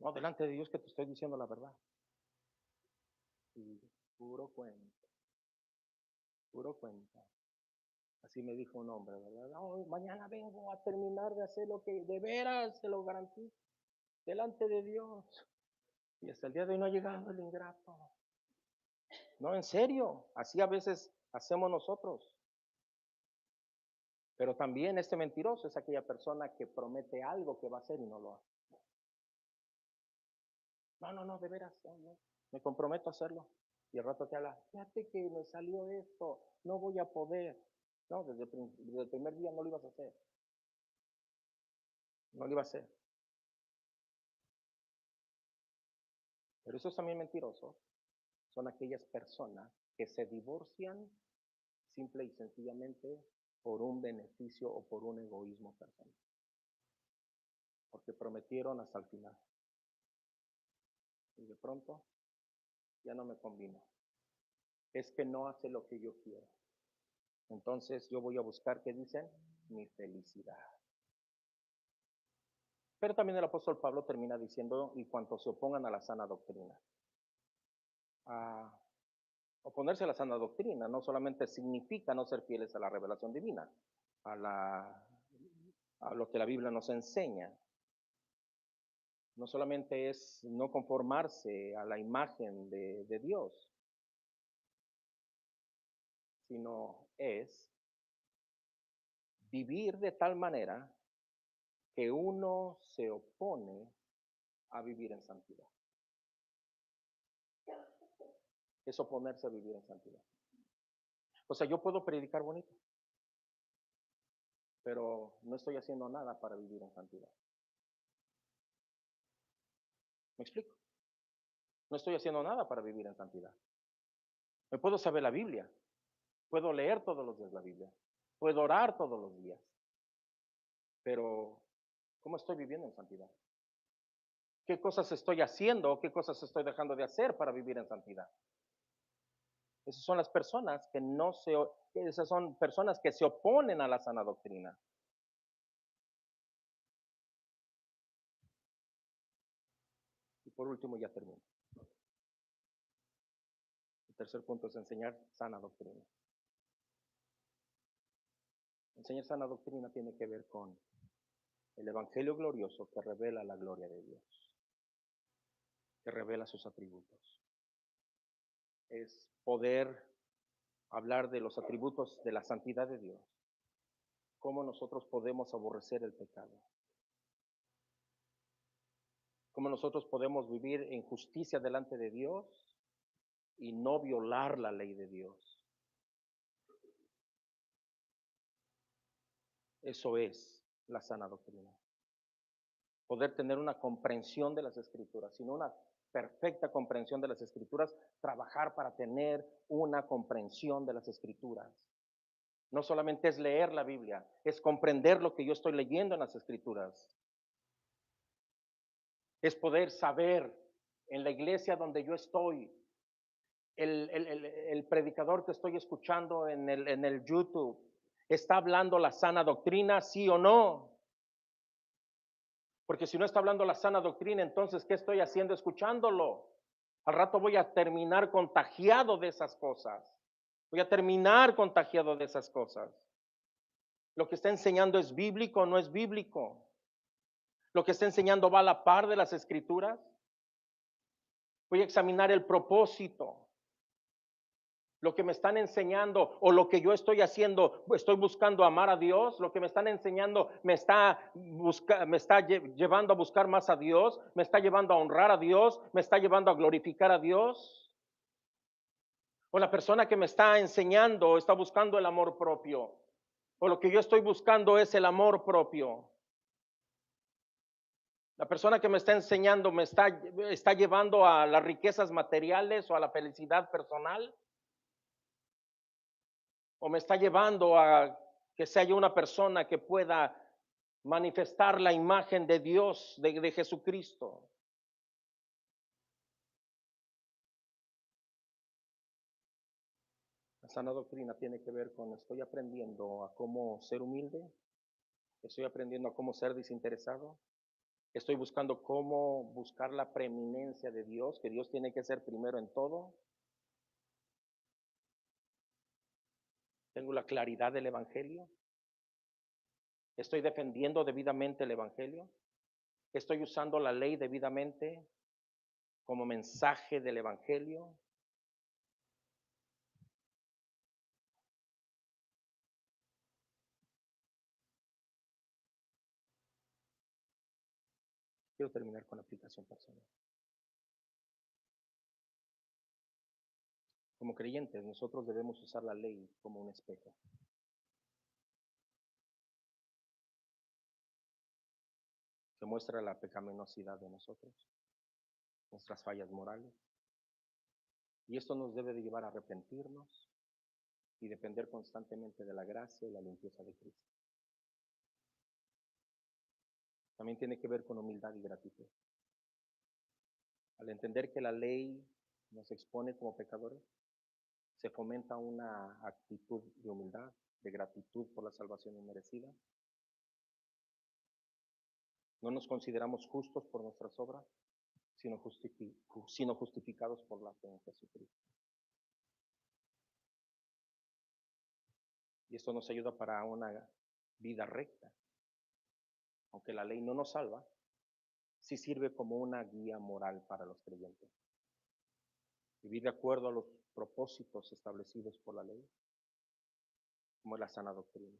No, delante de Dios que te estoy diciendo la verdad. Y puro cuento, puro cuento. Así me dijo un hombre, ¿verdad? No, mañana vengo a terminar de hacer lo que de veras se lo garantizo delante de Dios. Y hasta el día de hoy no ha llegado el ingrato. No, en serio, así a veces hacemos nosotros. Pero también este mentiroso es aquella persona que promete algo que va a hacer y no lo hace. No, de veras, no. Me comprometo a hacerlo. Y al rato te habla, fíjate que me salió esto, no voy a poder. No, desde el primer día no lo ibas a hacer. No lo iba a hacer. Pero esos también mentirosos son aquellas personas que se divorcian simple y sencillamente por un beneficio o por un egoísmo personal. Porque prometieron hasta el final. Y de pronto ya no me convino. Es que no hace lo que yo quiero. Entonces yo voy a buscar, ¿qué dicen? Mi felicidad. Pero también el apóstol Pablo termina diciendo, y cuantos se opongan a la sana doctrina. Oponerse a la sana doctrina no solamente significa no ser fieles a la revelación divina, a lo que la Biblia nos enseña. No solamente es no conformarse a la imagen de Dios, sino es vivir de tal manera que uno se opone a vivir en santidad. Es oponerse a vivir en santidad. O sea, yo puedo predicar bonito, pero no estoy haciendo nada para vivir en santidad. ¿Me explico? No estoy haciendo nada para vivir en santidad. Me puedo saber la Biblia, puedo leer todos los días la Biblia, puedo orar todos los días, pero ¿cómo estoy viviendo en santidad? ¿Qué cosas estoy haciendo o qué cosas estoy dejando de hacer para vivir en santidad? Esas son las personas que no se, esas son personas que se oponen a la sana doctrina. Y por último ya termino. Tercer punto es enseñar sana doctrina. Enseñar sana doctrina tiene que ver con el evangelio glorioso que revela la gloria de Dios, que revela sus atributos. Es poder hablar de los atributos de la santidad de Dios, cómo nosotros podemos aborrecer el pecado, cómo nosotros podemos vivir en justicia delante de Dios y no violar la ley de Dios. Eso es la sana doctrina. Poder tener una comprensión de las Escrituras, sino una perfecta comprensión de las Escrituras, trabajar para tener una comprensión de las Escrituras. No solamente es leer la Biblia, es comprender lo que yo estoy leyendo en las Escrituras. Es poder saber en la iglesia donde yo estoy, el predicador que estoy escuchando en el YouTube, ¿está hablando la sana doctrina, sí o no? Porque si no está hablando la sana doctrina, entonces, ¿qué estoy haciendo escuchándolo? Al rato voy a terminar contagiado de esas cosas. Voy a terminar contagiado de esas cosas. Lo que está enseñando es bíblico o no es bíblico. Lo que está enseñando va a la par de las escrituras. Voy a examinar el propósito. Lo que me están enseñando o lo que yo estoy haciendo, estoy buscando amar a Dios. Lo que me están enseñando me está llevando a buscar más a Dios, me está llevando a honrar a Dios, me está llevando a glorificar a Dios. O la persona que me está enseñando está buscando el amor propio. O lo que yo estoy buscando es el amor propio. La persona que me está enseñando está llevando a las riquezas materiales o a la felicidad personal. O me está llevando a que sea yo una persona que pueda manifestar la imagen de Dios, de Jesucristo. La sana doctrina tiene que ver con estoy aprendiendo a cómo ser humilde, estoy aprendiendo a cómo ser desinteresado, estoy buscando cómo buscar la preeminencia de Dios, que Dios tiene que ser primero en todo. Tengo la claridad del Evangelio. Estoy defendiendo debidamente el Evangelio. Estoy usando la ley debidamente como mensaje del Evangelio. Quiero terminar con la aplicación personal. Como creyentes, nosotros debemos usar la ley como un espejo. Que muestra la pecaminosidad de nosotros, nuestras fallas morales. Y esto nos debe de llevar a arrepentirnos y depender constantemente de la gracia y la limpieza de Cristo. También tiene que ver con humildad y gratitud. Al entender que la ley nos expone como pecadores, se fomenta una actitud de humildad, de gratitud por la salvación inmerecida. No nos consideramos justos por nuestras obras, sino justificados por la fe en Jesucristo. Y esto nos ayuda para una vida recta. Aunque la ley no nos salva, sí sirve como una guía moral para los creyentes. Vivir de acuerdo a los propósitos establecidos por la ley, como es la sana doctrina.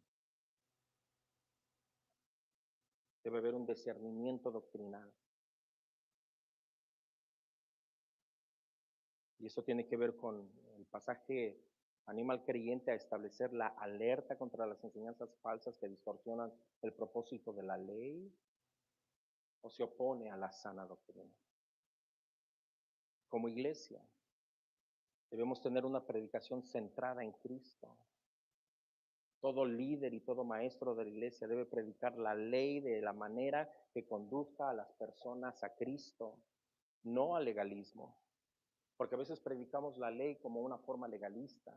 Debe haber un discernimiento doctrinal. Y eso tiene que ver con el pasaje, anima al creyente a establecer la alerta contra las enseñanzas falsas que distorsionan el propósito de la ley o se opone a la sana doctrina. Como iglesia, debemos tener una predicación centrada en Cristo. Todo líder y todo maestro de la iglesia debe predicar la ley de la manera que conduzca a las personas a Cristo, no al legalismo. Porque a veces predicamos la ley como una forma legalista.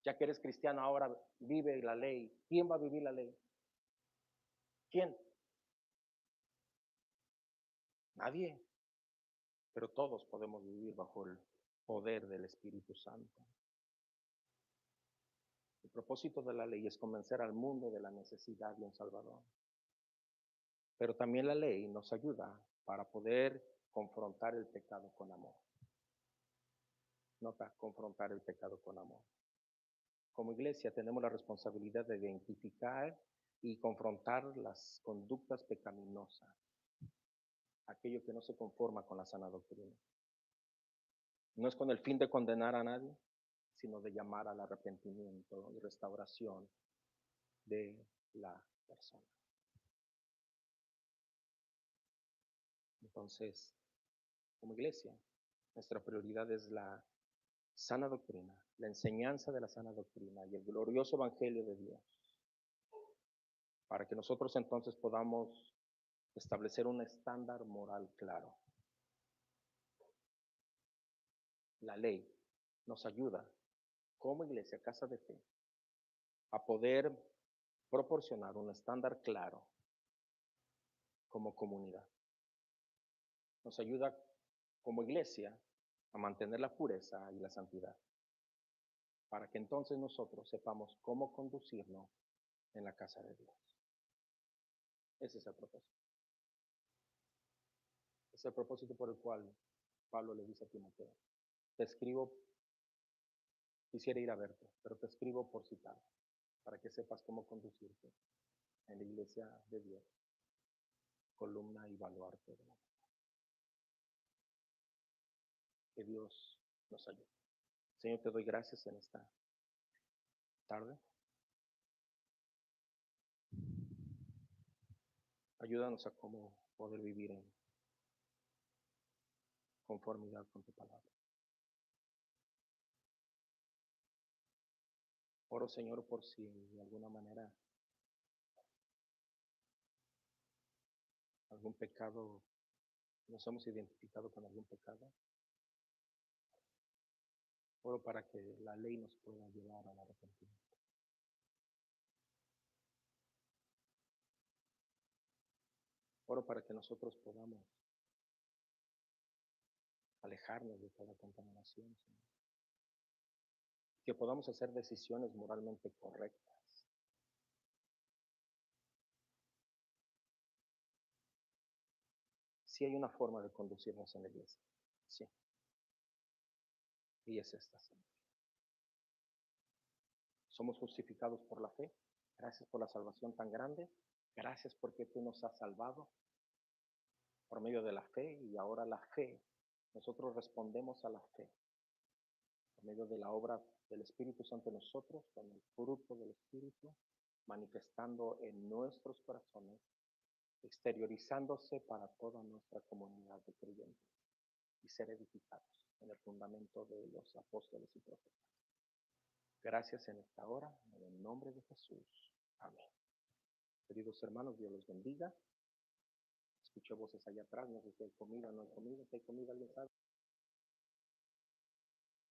Ya que eres cristiano, ahora vive la ley. ¿Quién va a vivir la ley? ¿Quién? Nadie. Pero todos podemos vivir bajo poder del Espíritu Santo. El propósito de la ley es convencer al mundo de la necesidad de un Salvador. Pero también la ley nos ayuda para poder confrontar el pecado con amor. Nota, confrontar el pecado con amor. Como iglesia tenemos la responsabilidad de identificar y confrontar las conductas pecaminosas, aquello que no se conforma con la sana doctrina. No es con el fin de condenar a nadie, sino de llamar al arrepentimiento y restauración de la persona. Entonces, como iglesia, nuestra prioridad es la sana doctrina, la enseñanza de la sana doctrina y el glorioso evangelio de Dios, para que nosotros entonces podamos establecer un estándar moral claro. La ley nos ayuda como iglesia, casa de fe, a poder proporcionar un estándar claro como comunidad. Nos ayuda como iglesia a mantener la pureza y la santidad, para que entonces nosotros sepamos cómo conducirnos en la casa de Dios. Ese es el propósito. Es el propósito por el cual Pablo le dice a Timoteo, te escribo, quisiera ir a verte, pero te escribo por citar, para que sepas cómo conducirte en la iglesia de Dios, columna y baluarte de la fe. Que Dios nos ayude. Señor, te doy gracias en esta tarde. Ayúdanos a cómo poder vivir en conformidad con tu palabra. Oro, Señor, por si de alguna manera algún pecado, nos hemos identificado con algún pecado. Oro para que la ley nos pueda llevar al arrepentimiento. Oro para que nosotros podamos alejarnos de toda contaminación, Señor. Que podamos hacer decisiones moralmente correctas. Sí hay una forma de conducirnos en la iglesia. Sí. Y es esta, Señor. Somos justificados por la fe. Gracias por la salvación tan grande. Gracias porque tú nos has salvado por medio de la fe, y ahora la fe, nosotros respondemos a la fe por medio de la obra del Espíritu Santo en nosotros, con el fruto del Espíritu manifestando en nuestros corazones, exteriorizándose para toda nuestra comunidad de creyentes y ser edificados en el fundamento de los apóstoles y profetas. Gracias en esta hora, en el nombre de Jesús. Amén. Queridos hermanos, Dios los bendiga. Escucho voces allá atrás, no sé si hay comida o no hay comida. Si hay comida, ¿alguien sabe?